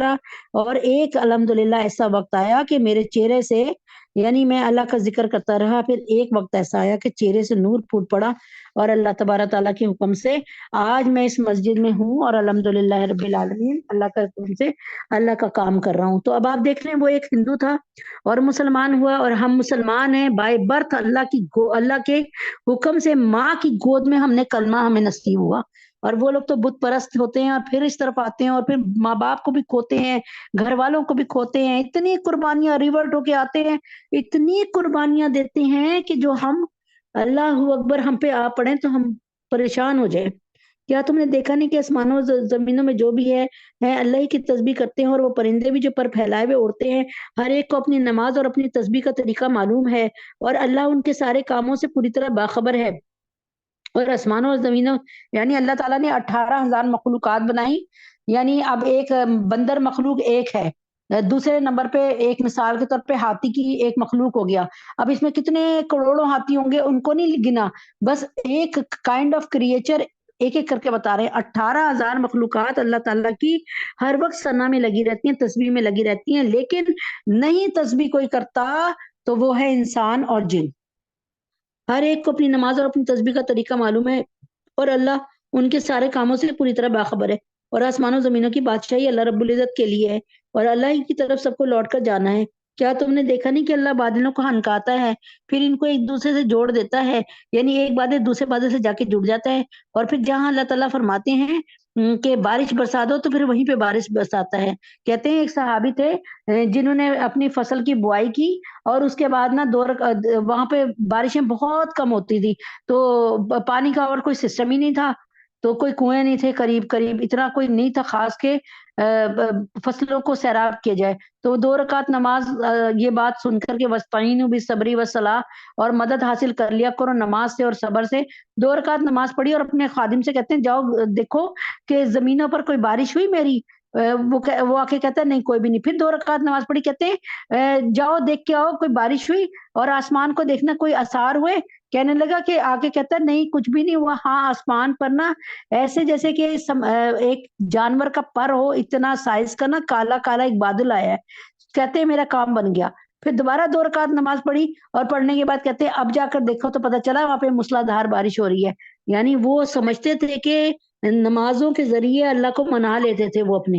رہا، اور ایک الحمدللہ ایسا وقت آیا کہ میرے چہرے سے، یعنی میں اللہ کا ذکر کرتا رہا، پھر ایک وقت ایسا آیا کہ چہرے سے نور پھوٹ پڑا، اور اللہ تبارک تعالیٰ کے حکم سے آج میں اس مسجد میں ہوں، اور الحمدللہ رب العالمین اللہ کا حکم سے اللہ کا کام کر رہا ہوں۔ تو اب آپ دیکھ لیں، وہ ایک ہندو تھا اور مسلمان ہوا، اور ہم مسلمان ہیں بائی برتھ، اللہ کے حکم سے ماں کی گود میں ہم نے کلمہ ہمیں نصیب ہوا، اور وہ لوگ تو بت پرست ہوتے ہیں اور پھر اس طرف آتے ہیں اور پھر ماں باپ کو بھی کھوتے ہیں، گھر والوں کو بھی کھوتے ہیں، اتنی قربانیاں ریورٹ ہو کے آتے ہیں، اتنی قربانیاں دیتے ہیں کہ جو ہم اللہ اکبر ہم پہ آ پڑیں تو ہم پریشان ہو جائیں۔ کیا تم نے دیکھا نہیں کہ آسمانوں و زمینوں میں جو بھی ہے اللہ ہی کی تسبیح کرتے ہیں، اور وہ پرندے بھی جو پر پھیلائے ہوئے اڑتے ہیں، ہر ایک کو اپنی نماز اور اپنی تسبیح کا طریقہ معلوم ہے، اور اللہ ان کے سارے کاموں سے پوری طرح باخبر ہے۔ اور آسمانوں اور زمینوں، یعنی اللہ تعالیٰ نے 18,000 مخلوقات بنائی، یعنی اب ایک بندر مخلوق ایک ہے، دوسرے نمبر پہ ایک مثال کے طور پہ ہاتھی کی ایک مخلوق ہو گیا، اب اس میں کتنے کروڑوں ہاتھی ہوں گے ان کو نہیں گنا، بس ایک کائنڈ آف کریچر ایک ایک کر کے بتا رہے ہیں۔ 18,000 مخلوقات اللہ تعالیٰ کی ہر وقت ثنا میں لگی رہتی ہیں، تسبیح میں لگی رہتی ہیں، لیکن نہیں تسبیح کوئی کرتا تو وہ ہے انسان اور جن۔ ہر ایک کو اپنی نماز اور اپنی تسبیح کا طریقہ معلوم ہے، اور اللہ ان کے سارے کاموں سے پوری طرح باخبر ہے، اور آسمانوں زمینوں کی بادشاہی اللہ رب العزت کے لیے ہے، اور اللہ ہی کی طرف سب کو لوٹ کر جانا ہے۔ کیا تم نے دیکھا نہیں کہ اللہ بادلوں کو ہنکاتا ہے، پھر ان کو ایک دوسرے سے جوڑ دیتا ہے، یعنی ایک بادل دوسرے بادل سے جا کے جڑ جاتا ہے، اور پھر جہاں اللہ تعالیٰ فرماتے ہیں کہ بارش برسا دو تو پھر وہیں پہ بارش برساتا ہے۔ کہتے ہیں ایک صحابی تھے جنہوں نے اپنی فصل کی بوائی کی، اور اس کے بعد نا وہاں پہ بارشیں بہت کم ہوتی تھی، تو پانی کا اور کوئی سسٹم ہی نہیں تھا، تو کوئی کنویں نہیں تھے قریب اتنا کوئی نہیں تھا خاص کے فصلوں کو سیراب کیا جائے، تو 2 رکعت نماز یہ بات سن کر کے وستعینوا بالصبر والصلاۃ، اور مدد حاصل کر لیا کرو نماز سے اور صبر سے، 2 رکعت نماز پڑھی اور اپنے خادم سے کہتے ہیں جاؤ دیکھو کہ زمینوں پر کوئی بارش ہوئی میری، وہ آ کے کہتا ہے نہیں کوئی بھی نہیں، پھر 2 رکعت نماز پڑھی، کہتے ہیں جاؤ دیکھ کے آؤ کوئی بارش ہوئی، اور آسمان کو دیکھنا کوئی آثار ہوئے، کہنے لگا کہ آگے کہتا ہے نہیں کچھ بھی نہیں ہوا، ہاں آسمان پر نا ایسے جیسے کہ ایک جانور کا پر ہو اتنا سائز کا نا کالا کالا ایک بادل آیا ہے، کہتے ہیں میرا کام بن گیا۔ پھر دوبارہ 2 رکعت نماز پڑھی، اور پڑھنے کے بعد کہتے ہیں اب جا کر دیکھو تو پتہ چلا وہاں پہ موسلا دھار بارش ہو رہی ہے، یعنی وہ سمجھتے تھے کہ نمازوں کے ذریعے اللہ کو منا لیتے تھے وہ اپنے،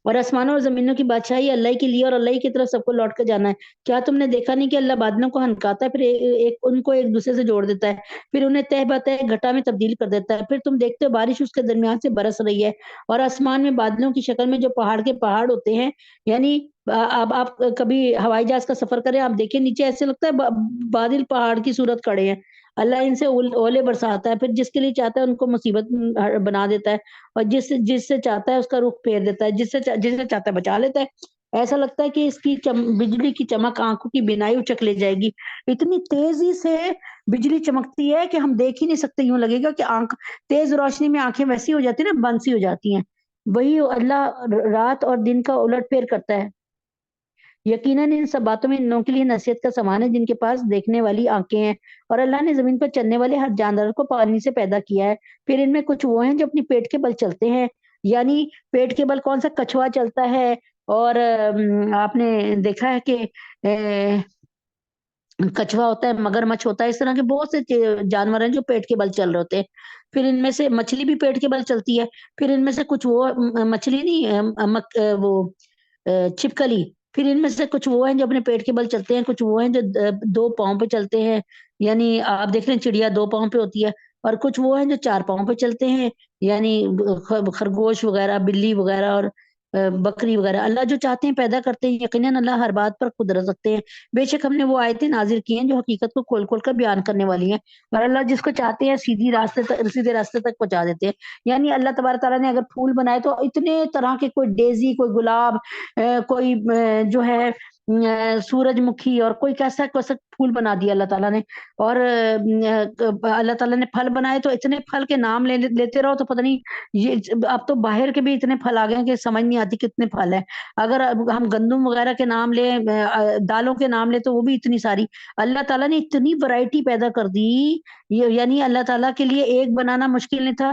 اور آسمانوں اور زمینوں کی بادشاہی اللہ کے لیے، اور اللہ کی طرف سب کو لوٹ کر جانا ہے۔ کیا تم نے دیکھا نہیں کہ اللہ بادلوں کو ہنکاتا ہے، پھر ان کو ایک دوسرے سے جوڑ دیتا ہے، پھر انہیں تہ بتہ گھٹا میں تبدیل کر دیتا ہے، پھر تم دیکھتے ہو بارش اس کے درمیان سے برس رہی ہے، اور آسمان میں بادلوں کی شکل میں جو پہاڑ کے پہاڑ ہوتے ہیں، یعنی اب آپ کبھی ہوائی جہاز کا سفر کریں، آپ دیکھیں نیچے ایسے لگتا ہے بادل پہاڑ کی صورت کھڑے ہیں، اللہ ان سے اولے برساتا ہے، پھر جس کے لیے چاہتا ہے ان کو مصیبت بنا دیتا ہے، اور جس سے چاہتا ہے اس کا رخ پھیر دیتا ہے، جسے چاہتا ہے بچا لیتا ہے۔ ایسا لگتا ہے کہ اس کی بجلی کی چمک آنکھوں کی بینائی اچک لے جائے گی، اتنی تیزی سے بجلی چمکتی ہے کہ ہم دیکھ ہی نہیں سکتے، یوں لگے گا کہ تیز روشنی میں آنکھیں ویسی ہو جاتی ہیں نا، بند سی ہو جاتی ہیں۔ وہی اللہ رات اور دن کا الٹ پھیر کرتا ہے۔ یقیناً ان سب باتوں میں ان لوگوں کے لیے نصیحت کا سامان ہے جن کے پاس دیکھنے والی آنکھیں ہیں، اور اللہ نے زمین پر چلنے والے ہر جاندار کو پانی سے پیدا کیا ہے، پھر ان میں کچھ وہ ہیں جو اپنی پیٹ کے بل چلتے ہیں، یعنی پیٹ کے بل کون سا کچھوا چلتا ہے، اور آپ نے دیکھا ہے کہ کچھوا ہوتا ہے، مگرمچھ ہوتا ہے، اس طرح کے بہت سے جانور ہیں جو پیٹ کے بل چل رہے ہوتے ہیں، پھر ان میں سے مچھلی بھی پیٹ کے بل چلتی ہے، پھر ان میں سے کچھ وہ مچھلی نہیں وہ چھپکلی، پھر ان میں سے کچھ وہ ہیں جو اپنے پیٹ کے بل چلتے ہیں، کچھ وہ ہیں جو 2 پاؤں پہ چلتے ہیں، یعنی آپ دیکھ رہے ہیں چڑیا 2 پاؤں پہ ہوتی ہے، اور کچھ وہ ہیں جو 4 پاؤں پہ چلتے ہیں، یعنی خرگوش وغیرہ، بلی وغیرہ، اور بکری وغیرہ۔ اللہ جو چاہتے ہیں پیدا کرتے ہیں، یقیناً اللہ ہر بات پر قدرت رکھتے ہیں، بے شک ہم نے وہ آیتیں نازل کی ہیں جو حقیقت کو کھول کھول کر بیان کرنے والی ہیں، اور اللہ جس کو چاہتے ہیں سیدھے راستے تک پہنچا دیتے ہیں، یعنی اللہ تبارک تعالیٰ نے اگر پھول بنائے تو اتنے طرح کے، کوئی ڈیزی، کوئی گلاب، کوئی جو ہے سورج مکھی، اور کوئی کیسا پھول بنا دیا اللہ تعالیٰ نے، اور اللہ تعالیٰ نے پھل بنائے تو اتنے پھل کے نام لیتے رہو تو پتہ نہیں، یہ اب تو باہر کے بھی اتنے پھل آ گئے ہیں کہ سمجھ نہیں آتی کتنے پھل ہیں، اگر ہم گندم وغیرہ کے نام لیں، دالوں کے نام لیں تو وہ بھی اتنی ساری، اللہ تعالیٰ نے اتنی ورائٹی پیدا کر دی، یعنی اللہ تعالیٰ کے لیے ایک بنانا مشکل نہیں تھا،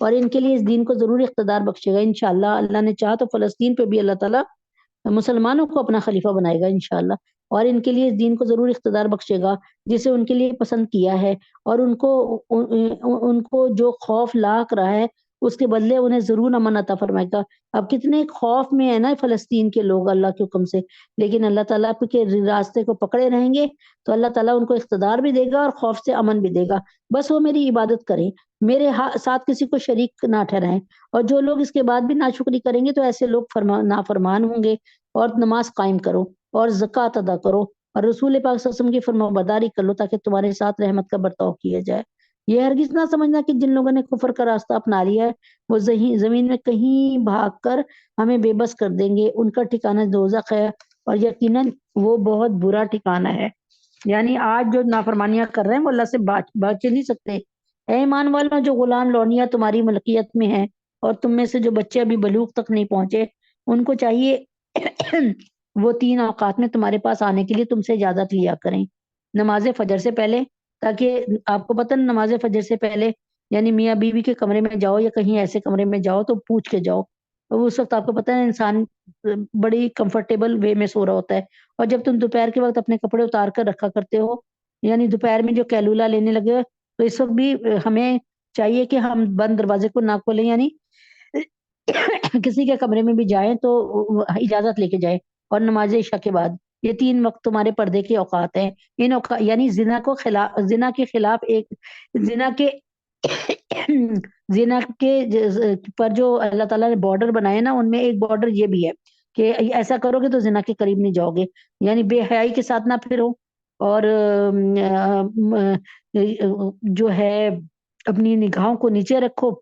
اور ان کے لیے اس دین کو ضرور اقتدار بخشے گا انشاءاللہ. اللہ نے چاہا تو فلسطین پہ بھی اللہ تعالیٰ مسلمانوں کو اپنا خلیفہ بنائے گا انشاءاللہ. اور ان کے لیے اس دین کو ضرور اقتدار بخشے گا جسے ان کے لیے پسند کیا ہے. اور ان کو جو خوف لاحق رہا ہے اس کے بدلے انہیں ضرور امن عطا فرمائے گا. اب کتنے خوف میں ہے نا فلسطین کے لوگ اللہ کے حکم سے، لیکن اللہ تعالیٰ کے راستے کو پکڑے رہیں گے تو اللہ تعالیٰ ان کو اقتدار بھی دے گا اور خوف سے امن بھی دے گا. بس وہ میری عبادت کریں، میرے ساتھ کسی کو شریک نہ ٹھہرائیں. اور جو لوگ اس کے بعد بھی ناشکری کریں گے تو ایسے لوگ نافرمان ہوں گے. اور نماز قائم کرو اور زکوٰۃ ادا کرو اور رسول پاک صلی اللہ علیہ وسلم کی فرمانبرداری کر لو تاکہ تمہارے ساتھ رحمت کا برتاؤ کیا جائے. یہ ہرگز نہ سمجھنا کہ جن لوگوں نے کفر کا راستہ اپنا لیا ہے وہ زمین میں کہیں بھاگ کر ہمیں بے بس کر دیں گے. ان کا ٹھکانہ دوزخ ہے اور یقیناً وہ بہت برا ٹھکانہ ہے. یعنی آج جو نافرمانیاں کر رہے ہیں وہ اللہ سے بچ نہیں سکتے. اے ایمان والوں، جو غلام لونیاں تمہاری ملکیت میں ہیں اور تم میں سے جو بچے ابھی بلوغ تک نہیں پہنچے، ان کو چاہیے وہ 3 اوقات میں تمہارے پاس آنے کے لیے تم سے اجازت لیا کریں. نماز فجر سے پہلے، تاکہ آپ کو پتہ نماز فجر سے پہلے یعنی میاں بیوی کے کمرے میں جاؤ یا کہیں ایسے کمرے میں جاؤ تو پوچھ کے جاؤ. اس وقت آپ کو پتہ ہے انسان بڑی کمفرٹیبل وے میں سو رہا ہوتا ہے. اور جب تم دوپہر کے وقت اپنے کپڑے اتار کر رکھا کرتے ہو، یعنی دوپہر میں جو قیلولہ لینے لگے ہو، تو اس وقت بھی ہمیں چاہیے کہ ہم بند دروازے کو نہ کھولیں، یعنی کسی کے کمرے میں بھی جائیں تو اجازت لے کے جائیں. اور نماز عشاء کے بعد یہ 3 وقت تمہارے پردے کے اوقات ہیں. ان یعنی زنا کے خلاف ایک زنا کے پر جو اللہ تعالیٰ نے بارڈر بنائے نا، ان میں ایک بارڈر یہ بھی ہے کہ ایسا کرو گے تو زنا کے قریب نہیں جاؤ گے. یعنی بے حیائی کے ساتھ نہ پھرو اور جو ہے اپنی نگاہوں کو نیچے رکھو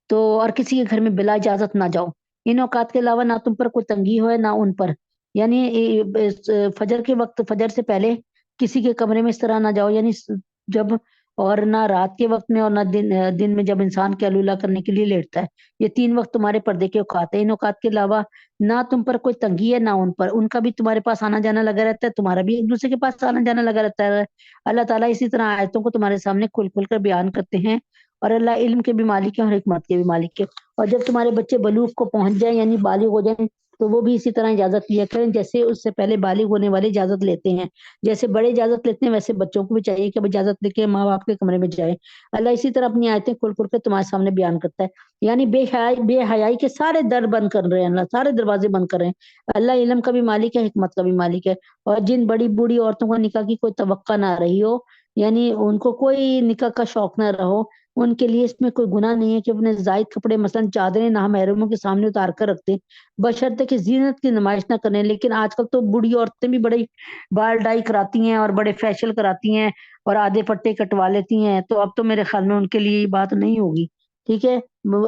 تو اور کسی کے گھر میں بلا اجازت نہ جاؤ. ان اوقات کے علاوہ نہ تم پر کوئی تنگی ہو نہ ان پر، یعنی فجر کے وقت، فجر سے پہلے کسی کے کمرے میں اس طرح نہ جاؤ، یعنی جب اور نہ رات کے وقت میں اور نہ دن میں جب انسان قیلولہ کرنے کے لیے لیٹتا ہے. یہ 3 وقت تمہارے پردے کے اوقات ہیں. ان اوقات کے علاوہ نہ تم پر کوئی تنگی ہے نہ ان پر، ان کا بھی تمہارے پاس آنا جانا لگا رہتا ہے، تمہارا بھی ایک دوسرے کے پاس آنا جانا لگا رہتا ہے. اللہ تعالیٰ اسی طرح آیتوں کو تمہارے سامنے کھل کھل کر بیان کرتے ہیں. اور اللہ علم کے بھی مالک ہے اور حکمت کے بھی مالک ہے. اور جب تمہارے بچے بلوغ کو پہنچ جائیں یعنی بالغ ہو جائیں تو وہ بھی اسی طرح اجازت لیا کریں جیسے اس سے پہلے بالغ ہونے والے اجازت لیتے ہیں. جیسے بڑے اجازت لیتے ہیں ویسے بچوں کو بھی چاہیے کہ اجازت لے کے ماں باپ کے کمرے میں جائیں. اللہ اسی طرح اپنی آیتیں کھول کھول کے تمہارے سامنے بیان کرتا ہے. یعنی بے حیائی کے سارے در بند کر رہے ہیں، اللہ سارے دروازے بند کر رہے ہیں. اللہ علم کا بھی مالک ہے، حکمت کا بھی مالک ہے. اور جن بڑی بوڑھی عورتوں کو نکاح کی کوئی توقع نہ رہی ہو، یعنی ان کو کوئی نکاح کا شوق نہ رہو، ان کے لیے اس میں کوئی گناہ نہیں ہے کہ اپنے زائد کپڑے مثلاً چادریں نامحرموں کے سامنے اتار کر رکھتے بشرطے کہ زینت کی نمائش نہ کریں. لیکن آج کل تو بوڑھی عورتیں بھی بڑی بال ڈائی کراتی ہیں اور بڑے فیشل کراتی ہیں اور آدھے پٹے کٹوا لیتی ہیں، تو اب تو میرے خیال میں ان کے لیے یہ بات نہیں ہوگی. ٹھیک ہے،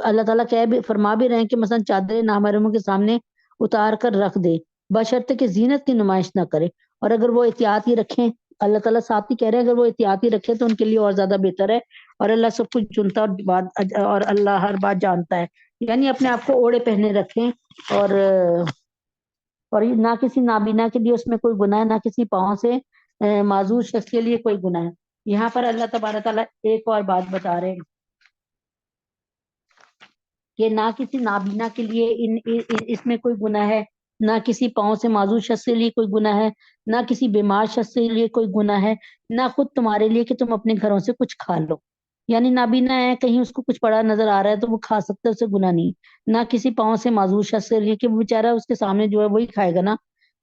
اللہ تعالیٰ فرما بھی رہے ہیں کہ مثلاً چادریں نامحرموں کے سامنے اتار کر رکھ دے بشرطے کہ زینت کی نمائش نہ کرے. اور اگر وہ احتیاط ہی رکھیں، اللہ تعالیٰ ساتھ ہی کہہ رہے ہیں اگر وہ احتیاطی رکھے تو ان کے لیے اور زیادہ بہتر ہے. اور اللہ سب کچھ چنتا اور اللہ ہر بات جانتا ہے. یعنی اپنے آپ کو اوڑے پہنے رکھیں اور نہ کسی نابینا کے لیے اس میں کوئی گناہ ہے، نہ کسی پاؤں سے معذور شخص کے لیے کوئی گناہ ہے. یہاں پر اللہ تبارک تعالیٰ ایک اور بات بتا رہے ہیں کہ نہ کسی نابینا کے لیے اس میں کوئی گناہ ہے، نہ کسی پاؤں سے معذور شخص کے لیے کوئی گناہ ہے، نہ کسی بیمار شخص کے لیے کوئی گناہ ہے، نہ خود تمہارے لیے کہ تم اپنے گھروں سے کچھ کھا لو. یعنی نابینا ہے، کہیں اس کو کچھ پڑا نظر آ رہا ہے تو وہ کھا سکتا ہے، اسے گناہ نہیں. نہ کسی پاؤں سے معذور شخص کے لیے کہ وہ بیچارہ اس کے سامنے جو ہے وہی کھائے گا نا،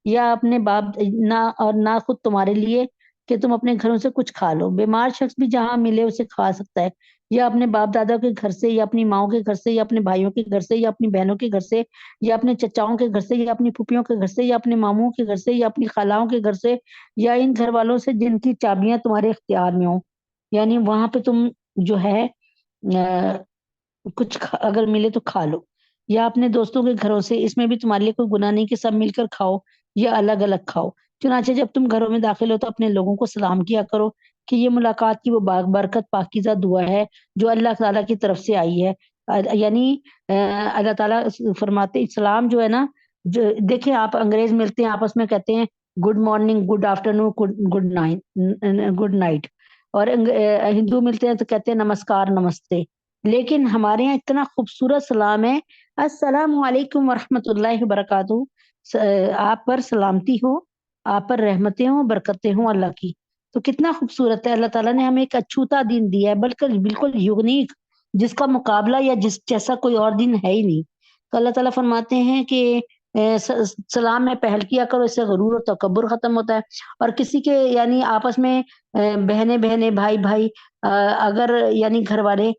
یا اپنے باپ نہ خود تمہارے لیے کہ تم اپنے گھروں سے کچھ کھا لو. بیمار شخص بھی جہاں ملے اسے کھا سکتا ہے، یا اپنے باپ دادا کے گھر سے یا اپنی ماؤں کے گھر سے یا اپنے بھائیوں کے گھر سے یا اپنی بہنوں کے گھر سے یا اپنے چچاؤں کے گھر سے یا اپنی پھوپھیوں کے گھر سے یا اپنے ماموں کے گھر سے یا اپنی خالاؤں کے گھر سے یا ان گھر والوں سے جن کی چابیاں تمہارے اختیار میں ہوں. یعنی وہاں پہ تم جو ہے کچھ اگر ملے تو کھا لو، یا اپنے دوستوں کے گھروں سے. اس میں بھی تمہارے لیے کوئی گناہ نہیں کہ سب مل کر کھاؤ یا الگ الگ کھاؤ. چنانچہ جب تم گھروں میں داخل ہو تو اپنے لوگوں کو سلام کیا کرو کہ یہ ملاقات کی وہ برکت پاکیزہ دعا ہے جو اللہ تعالیٰ کی طرف سے آئی ہے. یعنی اللہ تعالیٰ فرماتے اسلام جو ہے نا، دیکھیں آپ انگریز ملتے ہیں آپس میں کہتے ہیں good morning, good afternoon, good night. اور ہندو ملتے ہیں تو کہتے ہیں نمسکار، نمستے. لیکن ہمارے یہاں اتنا خوبصورت سلام ہے، السلام علیکم ورحمۃ اللہ وبرکاتہ، آپ پر سلامتی ہو، آپ پر رحمتیں ہوں، برکتیں ہوں اللہ کی۔ تو کتنا خوبصورت ہے، اللہ تعالیٰ نے ہمیں ایک اچھوتا دین دیا ہے، بلکہ بالکل یونیک، جس کا مقابلہ یا جس جیسا کوئی اور دین ہے ہی نہیں۔ تو اللہ تعالیٰ فرماتے ہیں کہ سلام میں پہل کیا کرو، اس سے غرور اور تکبر ختم ہوتا ہے۔ اور کسی کے یعنی آپس میں بہنیں بہنیں، بھائی بھائی، اگر یعنی گھر والے،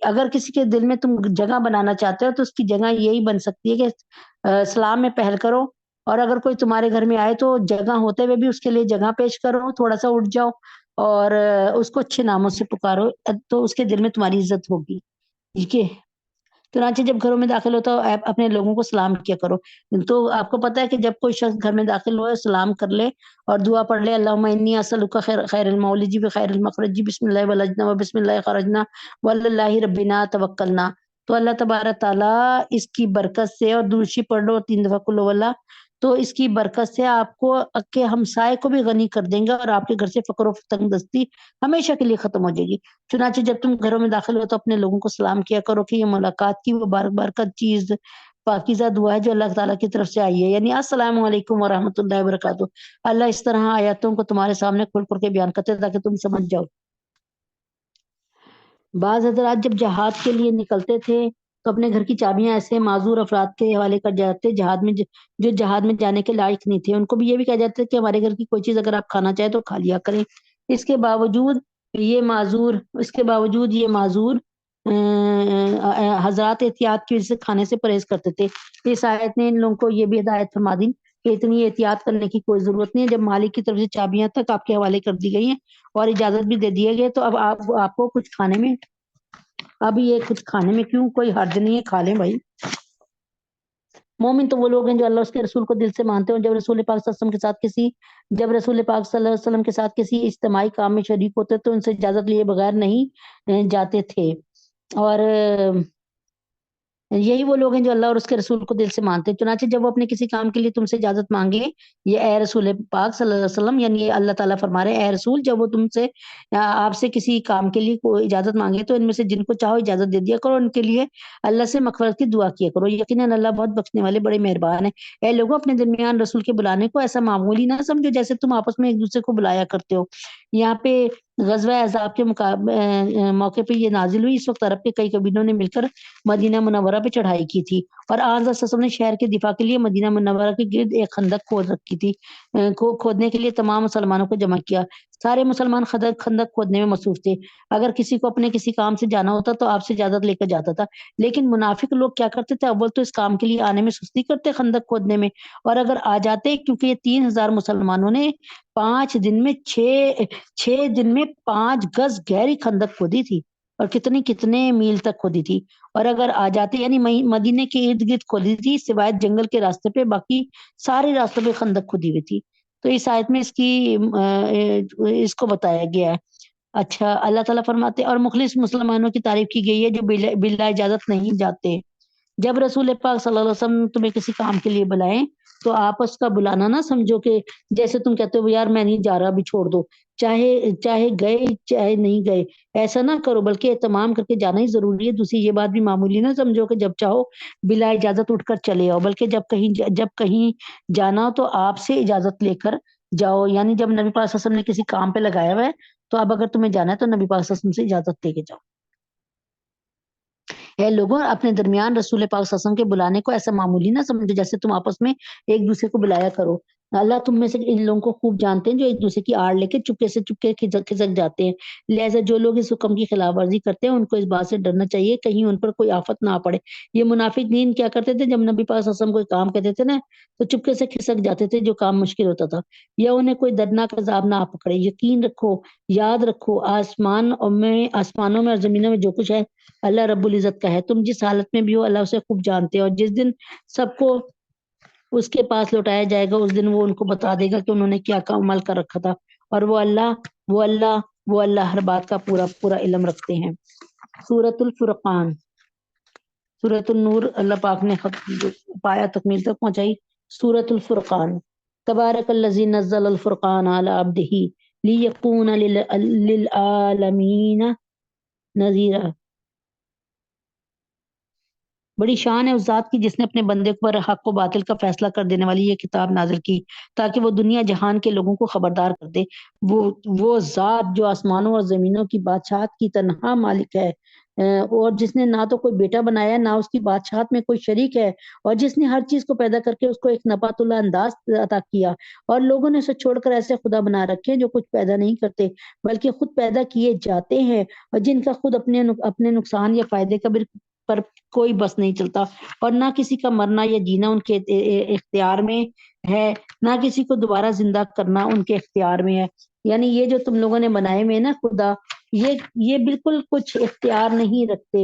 اگر کسی کے دل میں تم جگہ بنانا چاہتے ہو تو اس کی جگہ یہی بن سکتی ہے کہ سلام میں پہل کرو، اور اگر کوئی تمہارے گھر میں آئے تو جگہ ہوتے ہوئے بھی اس کے لیے جگہ پیش کرو، تھوڑا سا اٹھ جاؤ اور اس کو اچھے ناموں سے پکارو، تو اس کے دل میں تمہاری عزت ہوگی، ٹھیک ہے۔ چنانچہ جب گھروں میں داخل ہوتا ہو آپ اپنے لوگوں کو سلام کیا کرو۔ تو آپ کو پتا ہے کہ جب کوئی شخص گھر میں داخل ہوئے سلام کر لے اور دعا پڑھ لے، اللہم انی اسألک خیر المولج بخیر المخرج بسم اللہ ولجنا و بسم اللہ خرجنا واللہ ربنا توکلنا، تو اللہ تبارک تعالیٰ اس کی برکت سے، اور دوسری پڑھ لو 3 دفعہ قل واللہ، تو اس کی برکت سے آپ کو کے ہمسائے کو بھی غنی کر دیں گے، اور آپ کے گھر سے فقر و تنگ دستی ہمیشہ کے لیے ختم ہو جائے گی۔ چنانچہ جب تم گھروں میں داخل ہو تو اپنے لوگوں کو سلام کیا کرو کہ یہ ملاقات کی وہ برکت چیز پاکیزہ دعا ہے جو اللہ تعالیٰ کی طرف سے آئی ہے، یعنی السلام علیکم ورحمۃ اللہ وبرکاتہ۔ اللہ اس طرح آیاتوں کو تمہارے سامنے کھول کر کے بیان کرتے تاکہ تم سمجھ جاؤ۔ بعض حضرات جب جہاد کے لیے نکلتے تھے تو اپنے گھر کی چابیاں ایسے معذور افراد کے حوالے کر جاتے جہاد میں جو جہاد میں جانے کے لائق نہیں تھے، ان کو بھی یہ بھی کہا جاتا ہے کہ ہمارے گھر کی کوئی چیز اگر آپ کھانا چاہیں تو کھا لیا کریں۔ اس کے باوجود یہ معذور حضرات احتیاط کی وجہ سے کھانے سے پرہیز کرتے تھے۔ اس آیت نے ان لوگوں کو یہ بھی ہدایت فرما دی کہ اتنی احتیاط کرنے کی کوئی ضرورت نہیں ہے، جب مالک کی طرف سے چابیاں تک آپ کے حوالے کر دی گئی ہیں اور اجازت بھی دے دیے گئے، تو اب آپ کو کچھ کھانے میں، اب یہ کچھ کھانے میں کیوں کوئی حرج نہیں ہے، کھا لیں بھائی۔ مومن تو وہ لوگ ہیں جو اللہ اس کے رسول کو دل سے مانتے ہیں، جب رسول پاک صلی اللہ علیہ وسلم کے ساتھ کسی اجتماعی کام میں شریک ہوتے تو ان سے اجازت لیے بغیر نہیں جاتے تھے۔ اور یہی وہ لوگ ہیں جو اللہ اور اس کے رسول کو دل سے مانتے ہیں۔ چنانچہ جب وہ اپنے کسی کام کے لیے تم سے اجازت مانگے، یہ اے رسول پاک صلی اللہ علیہ وسلم، یعنی یہ اللہ تعالیٰ فرما رہے ہیں اے رسول، جب وہ تم سے آپ سے کسی کام کے لیے کوئی اجازت مانگے تو ان میں سے جن کو چاہو اجازت دے دیا کرو، ان کے لیے اللہ سے مغفرت کی دعا کیا کرو، یقیناً اللہ بہت بخشنے والے بڑے مہربان ہیں۔ اے لوگوں، اپنے درمیان رسول کے بلانے کو ایسا معمولی نہ سمجھو جیسے تم آپس میں ایک دوسرے کو بلایا کرتے ہو۔ یہاں پہ غزوہ احزاب کے موقع پہ یہ نازل ہوئی۔ اس وقت عرب کے کئی قبیلوں نے مل کر مدینہ منورہ پہ چڑھائی کی تھی، اور آن رسول نے شہر کے دفاع کے لیے مدینہ منورہ کے گرد ایک خندق کھود رکھی تھی۔ کھودنے کے لیے تمام مسلمانوں کو جمع کیا۔ سارے مسلمان خندق کھودنے میں مصروف تھے۔ اگر کسی کو اپنے کسی کام سے جانا ہوتا تو آپ سے اجازت لے کر جاتا تھا، لیکن منافق لوگ کیا کرتے تھے، اول تو اس کام کے لیے آنے میں سستی کرتے خندق کھودنے میں، اور اگر آ جاتے، کیونکہ یہ 3000 مسلمانوں نے 5 دن میں 5 گز گہری خندق کھودی تھی، اور کتنے میل تک کھودی تھی، اور اگر آ جاتے یعنی مدینے کے ارد گرد کھودی تھی سوائے جنگل کے راستے پہ، باقی سارے راستوں پہ خندق کھودی ہوئی تھی۔ تو اس آیت میں اس کو بتایا گیا ہے۔ اچھا، اللہ تعالیٰ فرماتے اور مخلص مسلمانوں کی تعریف کی گئی ہے جو بلا اجازت نہیں جاتے۔ جب رسول پاک صلی اللہ علیہ وسلم تمہیں کسی کام کے لیے بلائیں تو آپ اس کا بلانا نہ سمجھو کہ جیسے تم کہتے ہو یار میں نہیں جا رہا، ابھی چھوڑ دو، چاہے گئے چاہے نہیں گئے، ایسا نہ کرو، بلکہ اہتمام کر کے جانا ہی ضروری ہے۔ دوسری یہ بات بھی معمولی نہ سمجھو کہ جب چاہو بلا اجازت اٹھ کر چلے آؤ، بلکہ جب کہیں جانا ہو تو آپ سے اجازت لے کر جاؤ، یعنی جب نبی پاک صلی اللہ علیہ وسلم نے کسی کام پہ لگایا ہوا ہے تو اب اگر تمہیں جانا ہے تو نبی پاک صلی اللہ علیہ وسلم سے اجازت لے کے جاؤ۔ اے لوگوں، اپنے درمیان رسول پاک صلی اللہ علیہ وسلم کے بلانے کو ایسا معمولی نہ سمجھو جیسے تم آپس میں ایک دوسرے کو بلایا کرو۔ اللہ تم میں سے ان لوگوں کو خوب جانتے ہیں جو ایک دوسرے کی آڑ لے کے چپکے سے کھسک جاتے ہیں، لہٰذا جو لوگ اس حکم کی خلاف ورزی کرتے ہیں ان کو اس بات سے ڈرنا چاہیے کہیں ان پر کوئی آفت نہ پڑے۔ یہ منافقین کیا کرتے تھے، جب نبی پاک صلی اللہ علیہ وسلم کوئی کام کہتے تھے نا تو چپکے سے کھسک جاتے تھے، جو کام مشکل ہوتا تھا، یا انہیں کوئی دردناک عذاب نہ آ پکڑے۔ یقین رکھو، یاد رکھو، آسمانوں میں اور زمینوں میں جو کچھ ہے اللہ رب العزت کا ہے۔ تم جس حالت میں بھی ہو اللہ اسے خوب جانتے ہیں، اور جس دن سب کو اس کے پاس لوٹایا جائے گا اس دن وہ ان کو بتا دے گا کہ انہوں نے کیا عمل کر رکھا تھا، اور وہ اللہ ہر بات کا پورا علم رکھتے ہیں۔ سورۃ الفرقان، سورۃ النور اللہ پاک نے پایا تکمیل تک پہنچائی۔ سورۃ الفرقان، تبارک الذی نزل الفرقان علی عبدہ لیکون للعالمین نذیرا۔ بڑی شان ہے اس ذات کی جس نے اپنے بندے پر حق و باطل کا فیصلہ کر دینے والی یہ کتاب نازل کی تاکہ وہ دنیا جہان کے لوگوں کو خبردار کر دے۔ وہ ذات جو آسمانوں اور زمینوں کی بادشاہت کی تنہا مالک ہے، اور جس نے نہ تو کوئی بیٹا بنایا نہ اس کی بادشاہت میں کوئی شریک ہے، اور جس نے ہر چیز کو پیدا کر کے اس کو ایک نبات اللہ انداز عطا کیا، اور لوگوں نے اسے چھوڑ کر ایسے خدا بنا رکھے ہیں جو کچھ پیدا نہیں کرتے بلکہ خود پیدا کیے جاتے ہیں، اور جن کا خود اپنے نقصان یا فائدے کا پر کوئی بس نہیں چلتا، اور نہ کسی کا مرنا یا جینا ان کے اختیار میں ہے، نہ کسی کو دوبارہ زندہ کرنا ان کے اختیار میں ہے۔ یعنی یہ جو تم لوگوں نے بنائے ہوئے نا خدا، یہ بالکل کچھ اختیار نہیں رکھتے۔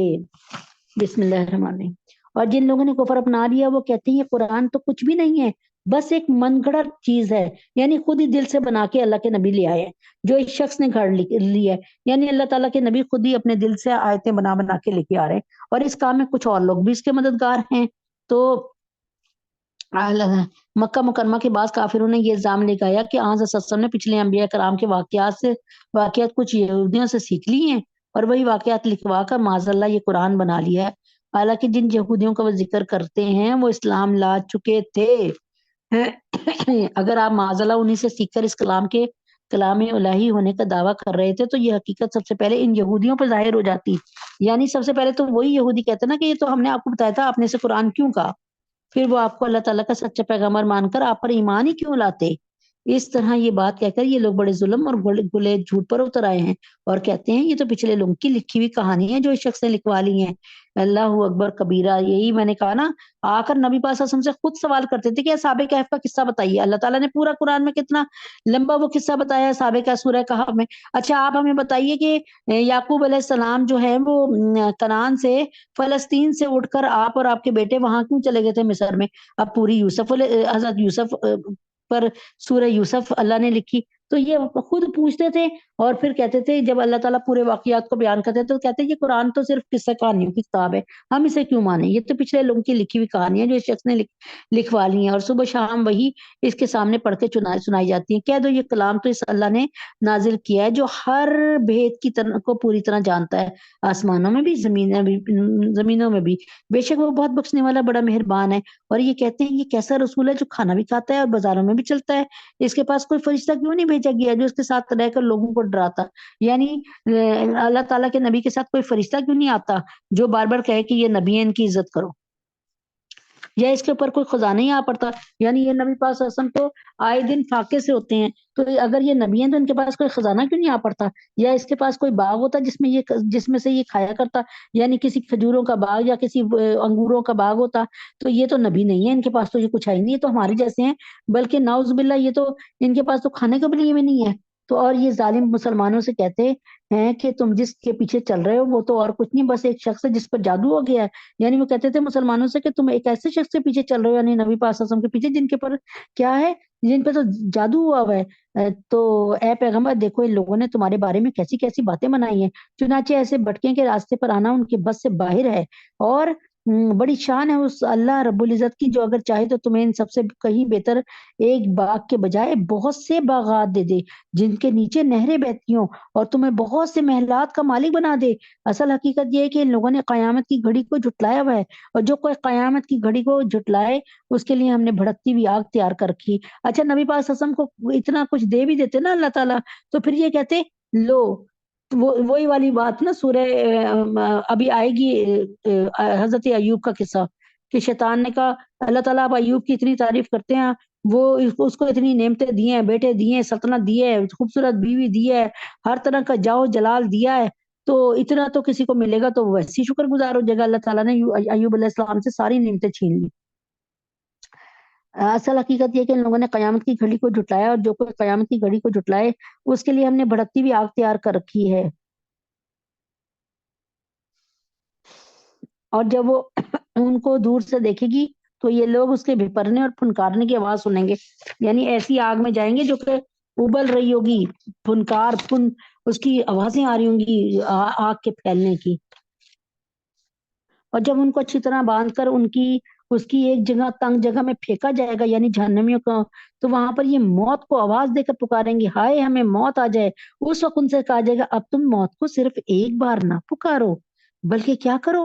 بسم اللہ الرحمن الرحیم۔ اور جن لوگوں نے کفر اپنا لیا وہ کہتے ہیں یہ قرآن تو کچھ بھی نہیں ہے، بس ایک من گھڑت چیز ہے، یعنی خود ہی دل سے بنا کے اللہ کے نبی لے آئے ہیں جو اس شخص نے گھڑ لی ہے۔ یعنی اللہ تعالیٰ کے نبی خود ہی اپنے دل سے آیتیں بنا بنا کے لے کے آ رہے ہیں، اور اس کام میں کچھ اور لوگ بھی اس کے مددگار ہیں۔ تو مکہ مکرمہ کے بعض کافروں نے یہ الزام لگایا کہ آن وسلم نے پچھلے انبیاء کرام کے واقعات کچھ یہودیوں سے سیکھ لی ہیں اور وہی واقعات لکھوا کر معاذ اللہ یہ قرآن بنا لیا ہے۔ حالانکہ جن یہودیوں کا وہ ذکر کرتے ہیں وہ اسلام لا چکے تھے۔ اگر آپ معاذ اللہ انہی سے سیکھ کر اس کلام الہی ہونے کا دعویٰ کر رہے تھے تو یہ حقیقت سب سے پہلے ان یہودیوں پر ظاہر ہو جاتی۔ یعنی سب سے پہلے تو وہی یہودی کہتے نا کہ یہ تو ہم نے آپ کو بتایا تھا، آپ نے سے قرآن کیوں کہا؟ پھر وہ آپ کو اللہ تعالیٰ کا سچا پیغمبر مان کر آپ پر ایمان ہی کیوں لاتے؟ اس طرح یہ بات کہہ کر یہ لوگ بڑے ظلم اور گلے جھوٹ پر اتر آئے ہیں اور کہتے ہیں یہ تو پچھلے لوگوں کی لکھی ہوئی کہانی ہے جو اس شخص نے لکھوا لی ہیں۔ اللہ اکبر کبیرہ، یہی میں نے کہا نا، آ کر نبی پاک صلی اللہ علیہ وسلم سے خود سوال کرتے تھے کہ اصحاب کہف کا قصہ بتائیے۔ اللہ تعالیٰ نے پورا قرآن میں کتنا لمبا وہ قصہ بتایا اصحاب کہف سورہ کہف میں۔ اچھا آپ ہمیں بتائیے کہ یعقوب علیہ السلام جو ہے وہ کنعان سے فلسطین سے اٹھ کر آپ اور آپ کے بیٹے وہاں کیوں چلے گئے تھے مصر میں؟ اب پوری حضرت یوسف پر سورہ یوسف اللہ نے لکھی، تو یہ خود پوچھتے تھے اور پھر کہتے تھے جب اللہ تعالیٰ پورے واقعات کو بیان کرتے تو کہتے ہیں یہ قرآن تو صرف قصہ کہانیوں کی کتاب ہے، ہم اسے کیوں مانیں؟ یہ تو پچھلے لوگوں کی لکھی ہوئی کہانی ہے جو اس شخص نے لکھوا لی ہیں اور صبح شام وہی اس کے سامنے پڑھ کے سنائی جاتی ہیں۔ کہہ دو یہ کلام تو اس اللہ نے نازل کیا ہے جو ہر بھید کی کو پوری طرح جانتا ہے، آسمانوں میں بھی زمینوں میں بھی، بے شک وہ بہت بخشنے والا بڑا مہربان ہے۔ اور یہ کہتے ہیں یہ کیسا رسول ہے جو کھانا بھی کھاتا ہے اور بازاروں میں بھی چلتا ہے، اس کے پاس کوئی فرشتہ کیوں نہیں بھیجا گیا جو اس کے ساتھ رہ کر لوگوں کو ڈراتا؟ یعنی اللہ تعالیٰ کے نبی کے ساتھ کوئی فرشتہ کیوں نہیں آتا جو بار بار کہے کہ یہ نبی ہے ان کی عزت کرو، یا اس کے اوپر کوئی خزانہ ہی آ پڑتا؟ یعنی یہ نبی پاک صلی اللہ علیہ وسلم تو آئے دن فاقے سے ہوتے ہیں، تو اگر یہ نبی ہیں تو ان کے پاس کوئی خزانہ کیوں نہیں آ پڑتا؟ یا اس کے پاس کوئی باغ ہوتا جس میں سے یہ کھایا کرتا؟ یعنی کسی کھجوروں کا باغ یا کسی انگوروں کا باغ ہوتا؟ تو یہ تو نبی نہیں ہے، ان کے پاس تو یہ کچھ ہے ہی نہیں، یہ تو ہمارے جیسے ہیں، بلکہ نعوذ باللہ یہ تو ان کے پاس تو کھانے کے لیے بھی نہیں ہے۔ تو اور یہ ظالم مسلمانوں سے کہتے ہیں کہ تم جس کے پیچھے چل رہے ہو وہ تو اور کچھ نہیں بس ایک شخص ہے جس پر جادو ہو گیا ہے۔ یعنی وہ کہتے تھے مسلمانوں سے کہ تم ایک ایسے شخص کے پیچھے چل رہے ہو، یعنی نبی پاک صلی اللہ علیہ وسلم کے پیچھے جن کے پر کیا ہے، جن پہ تو جادو ہوا ہوا ہے۔ تو اے پیغمبر دیکھو ان لوگوں نے تمہارے بارے میں کیسی کیسی باتیں بنائی ہیں، چنانچہ ایسے بھٹکے کے راستے پر آنا ان کے بس سے باہر ہے، اور بڑی شان ہے اس اللہ رب العزت کی جو اگر چاہے تو تمہیں ان سب سے کہیں بہتر ایک باغ کے بجائے بہت سے باغات دے دے جن کے نیچے نہریں بہتی ہوں، اور تمہیں بہت سے محلات کا مالک بنا دے۔ اصل حقیقت یہ ہے کہ ان لوگوں نے قیامت کی گھڑی کو جھٹلایا ہوا ہے، اور جو کوئی قیامت کی گھڑی کو جھٹلائے اس کے لیے ہم نے بھڑکتی ہوئی آگ تیار کر رکھی۔ اچھا نبی پاک صلی اللہ علیہ وسلم کو اتنا کچھ دے بھی دیتے نا اللہ تعالیٰ، تو پھر یہ کہتے لو وہی والی بات نا سورہ ابھی آئے گی حضرت ایوب کا قصہ کہ شیطان نے کہا اللہ تعالیٰ آپ ایوب کی اتنی تعریف کرتے ہیں، وہ اس کو اتنی نعمتیں دی ہیں، بیٹے دیے ہیں، سلطنت دی ہے، خوبصورت بیوی دی ہے، ہر طرح کا جاؤ جلال دیا ہے، تو اتنا تو کسی کو ملے گا تو وہ ویسے ہی شکر گزار ہو جائے گا۔ اللہ تعالیٰ نے ایوب علیہ السلام سے ساری نعمتیں چھین لی۔ اصل حقیقت یہ کہ ان لوگوں نے قیامت کی گھڑی کو جھٹلایا، اور جو کوئی قیامت کی گھڑی کو جھٹلائے اس کے لیے ہم نے بھڑکتی ہوئی آگ تیار کر رکھی ہے۔ اور جب وہ ان کو دور سے دیکھے گی تو یہ لوگ اس کے بھپرنے اور پھنکارنے کی آواز سنیں گے، یعنی ایسی آگ میں جائیں گے جو کہ ابل رہی ہوگی، اس کی آوازیں آ رہی ہوں گی آگ کے پھیلنے کی۔ اور جب ان کو اچھی طرح باندھ کر اس کی ایک جگہ تنگ جگہ میں پھینکا جائے گا یعنی جہنمیوں کا، تو وہاں پر یہ موت کو آواز دے کر پکاریں گے ہائے ہمیں موت آ جائے۔ اس وقت ان سے کہا جائے گا اب تم موت کو صرف ایک بار نہ پکارو بلکہ کیا کرو،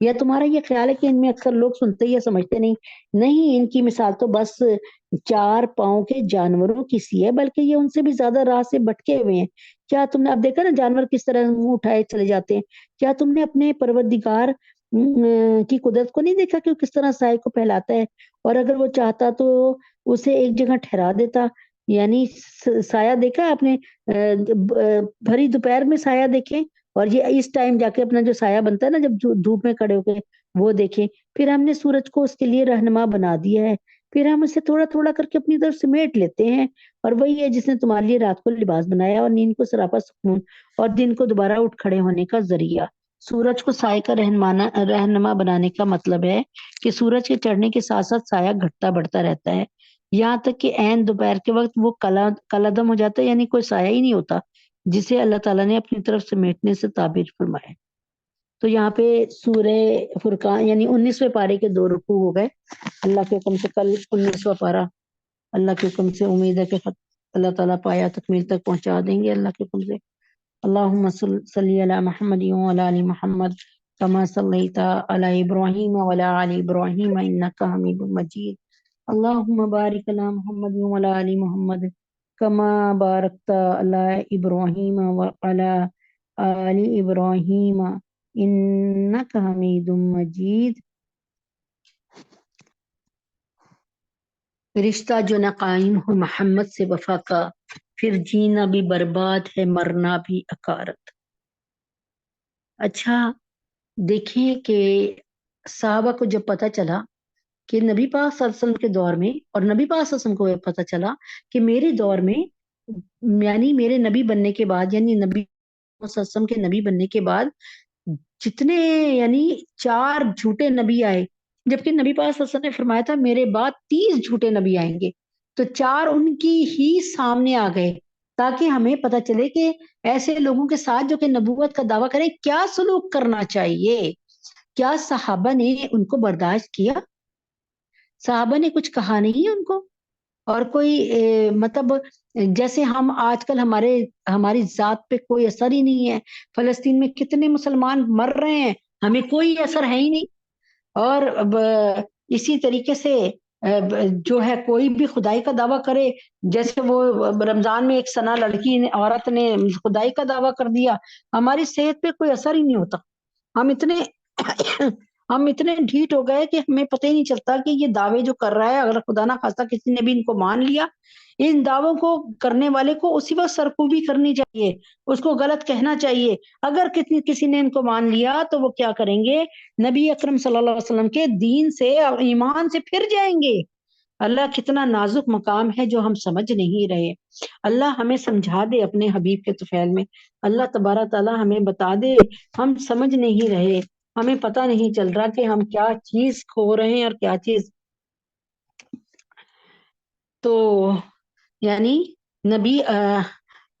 یا تمہارا یہ خیال ہے کہ ان میں اکثر لوگ سنتے یا سمجھتے نہیں، ان کی مثال تو بس 4 پاؤں کے جانوروں کی سی ہے، بلکہ یہ ان سے بھی زیادہ راہ سے بھٹکے ہوئے ہیں۔ کیا تم نے اب دیکھا نا جانور کس طرح منہ اٹھائے چلے جاتے ہیں؟ کیا تم نے اپنے پروردگار کی قدرت کو نہیں دیکھا کہ وہ کس طرح سائے کو پھیلاتا ہے؟ اور اگر وہ چاہتا تو اسے ایک جگہ ٹھہرا دیتا۔ یعنی سایہ دیکھا آپ نے؟ بھری دوپہر میں سایہ دیکھیں، اور یہ اس ٹائم جا کے اپنا جو سایہ بنتا ہے نا جب دھوپ میں کھڑے ہو کے، وہ دیکھیں۔ پھر ہم نے سورج کو اس کے لیے رہنما بنا دیا ہے، پھر ہم اسے تھوڑا تھوڑا کر کے اپنی طرف سمیٹ لیتے ہیں، اور وہی ہے جس نے تمہارے لیے رات کو لباس بنایا اور نیند کو سراپا سکون اور دن کو دوبارہ اٹھ کھڑے ہونے کا ذریعہ۔ سورج کو سائے کا رہنما بنانے کا مطلب ہے کہ سورج کے چڑھنے کے ساتھ ساتھ سایہ گھٹتا بڑھتا رہتا ہے، یہاں تک کہ عین دوپہر کے وقت وہ کالعدم ہو جاتا ہے، یعنی کوئی سایہ ہی نہیں ہوتا، جسے اللہ تعالیٰ نے اپنی طرف سمیٹنے سے تعبیر فرمایا۔ تو یہاں پہ سورہ فرقان یعنی 19ویں پارے کے 2 رکوع ہو گئے۔ اللہ کے حکم سے کل 19واں پارہ اللہ کے حکم سے امید ہے کہ اللہ تعالیٰ پایا تکمیل تک پہنچا دیں گے اللہ کے حکم سے۔ اللہم صلی علی محمد وعلی آل محمد کما صلیت علی ابراہیم وعلی آل ابراہیم انک حمید مجید۔ اللہم بارک علی محمد وعلی آل محمد کما بارکت علی ابراہیم وعلی آل ابراہیم انک حمید مجید۔ رشتہ جو نہ قائم ہو محمد سے وفا کا، پھر جینا بھی برباد ہے مرنا بھی اکارت۔ اچھا دیکھیں کہ صحابہ کو جب پتہ چلا کہ نبی پاک صلی اللہ علیہ وسلم کے دور میں، اور نبی پاک صلی اللہ علیہ وسلم کو پتہ چلا کہ میرے دور میں، یعنی میرے نبی بننے کے بعد، یعنی نبی صلی اللہ علیہ وسلم کے نبی بننے کے بعد جتنے یعنی 4 جھوٹے نبی آئے، جبکہ نبی پاک صلی اللہ علیہ وسلم نے فرمایا تھا میرے بعد 30 جھوٹے نبی آئیں گے، تو 4 ان کی ہی سامنے آ گئے، تاکہ ہمیں پتہ چلے کہ ایسے لوگوں کے ساتھ جو کہ نبوت کا دعویٰ کریں کیا سلوک کرنا چاہیے۔ کیا صحابہ نے ان کو برداشت کیا؟ صحابہ نے کچھ کہا نہیں ان کو، اور کوئی مطلب جیسے ہم آج کل ہماری ذات پہ کوئی اثر ہی نہیں ہے، فلسطین میں کتنے مسلمان مر رہے ہیں، ہمیں کوئی اثر ہے ہی نہیں، اور اسی طریقے سے جو ہے کوئی بھی خدائی کا دعویٰ کرے، جیسے وہ رمضان میں ایک سنا لڑکی نے، عورت نے خدائی کا دعویٰ کر دیا، ہماری صحت پہ کوئی اثر ہی نہیں ہوتا، ہم اتنے ڈھیٹ ہو گئے کہ ہمیں پتہ ہی نہیں چلتا کہ یہ دعوے جو کر رہا ہے، اگر خدا نہ خواستہ کسی نے بھی ان کو مان لیا، ان دعووں کو کرنے والے کو اسی وقت سرکوبی کرنی چاہیے، اس کو غلط کہنا چاہیے۔ اگر کسی نے ان کو مان لیا تو وہ کیا کریں گے؟ نبی اکرم صلی اللہ علیہ وسلم کے دین سے اور ایمان سے پھر جائیں گے۔ اللہ کتنا نازک مقام ہے جو ہم سمجھ نہیں رہے۔ اللہ ہمیں سمجھا دے اپنے حبیب کے طفیل میں، اللہ تبارک تعالیٰ ہمیں بتا دے، ہم سمجھ نہیں رہے، ہمیں پتہ نہیں چل رہا کہ ہم کیا چیز کھو رہے ہیں اور کیا چیز۔ تو یعنی نبی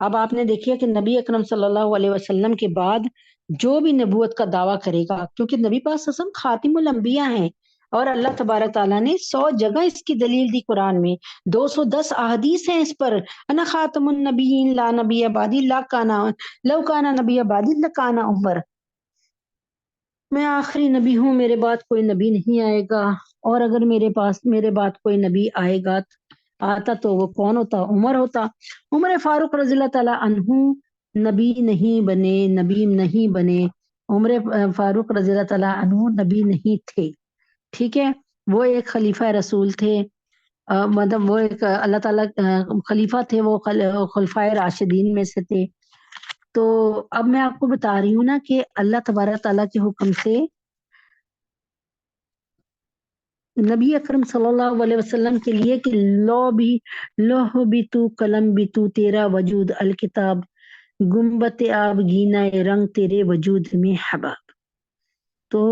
اب آپ نے دیکھیا کہ نبی اکرم صلی اللہ علیہ وسلم کے بعد جو بھی نبوت کا دعویٰ کرے گا، کیونکہ نبی پاک صلی اللہ علیہ وسلم خاتم الانبیاء ہیں، اور اللہ تبارک تعالیٰ نے 100 جگہ اس کی دلیل دی قرآن میں، 210 احادیث ہیں اس پر، انا خاتم النبیین لا نبی بعدی لو کانا نبی بعدی لکانا عمر، میں آخری نبی ہوں، میرے بعد کوئی نبی نہیں آئے گا، اور اگر میرے بعد کوئی نبی آتا تو وہ کون ہوتا؟ عمر ہوتا۔ عمر فاروق رضی اللہ تعالیٰ عنہ نبی نہیں بنے، عمر فاروق رضی اللہ تعالیٰ عنہ نبی نہیں تھے، ٹھیک ہے، وہ ایک خلیفہ رسول تھے، مطلب وہ ایک اللہ تعالیٰ خلیفہ تھے، وہ خلفائے راشدین میں سے تھے۔ تو اب میں آپ کو بتا رہی ہوں نا کہ اللہ تبارک تعالیٰ کے حکم سے نبی اکرم صلی اللہ علیہ وسلم کے لیے کہ لوح بھی تو، قلم بھی تو، تیرا وجود الکتاب، گنبت آب گینا رنگ تیرے وجود میں حباب۔ تو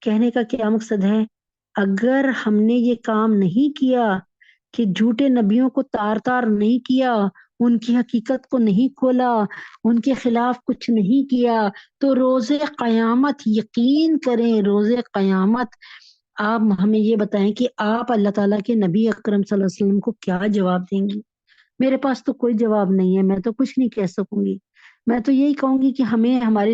کہنے کا کیا مقصد ہے؟ اگر ہم نے یہ کام نہیں کیا کہ جھوٹے نبیوں کو تار نہیں کیا، ان کی حقیقت کو نہیں کھولا، ان کے خلاف کچھ نہیں کیا، تو روز قیامت یقین کریں، روز قیامت آپ ہمیں یہ بتائیں کہ آپ اللہ تعالیٰ کے نبی اکرم صلی اللہ علیہ وسلم کو کیا جواب دیں گی؟ میرے پاس تو کوئی جواب نہیں ہے، میں تو کچھ نہیں کہہ سکوں گی، میں تو یہی کہوں گی کہ ہمیں ہمارے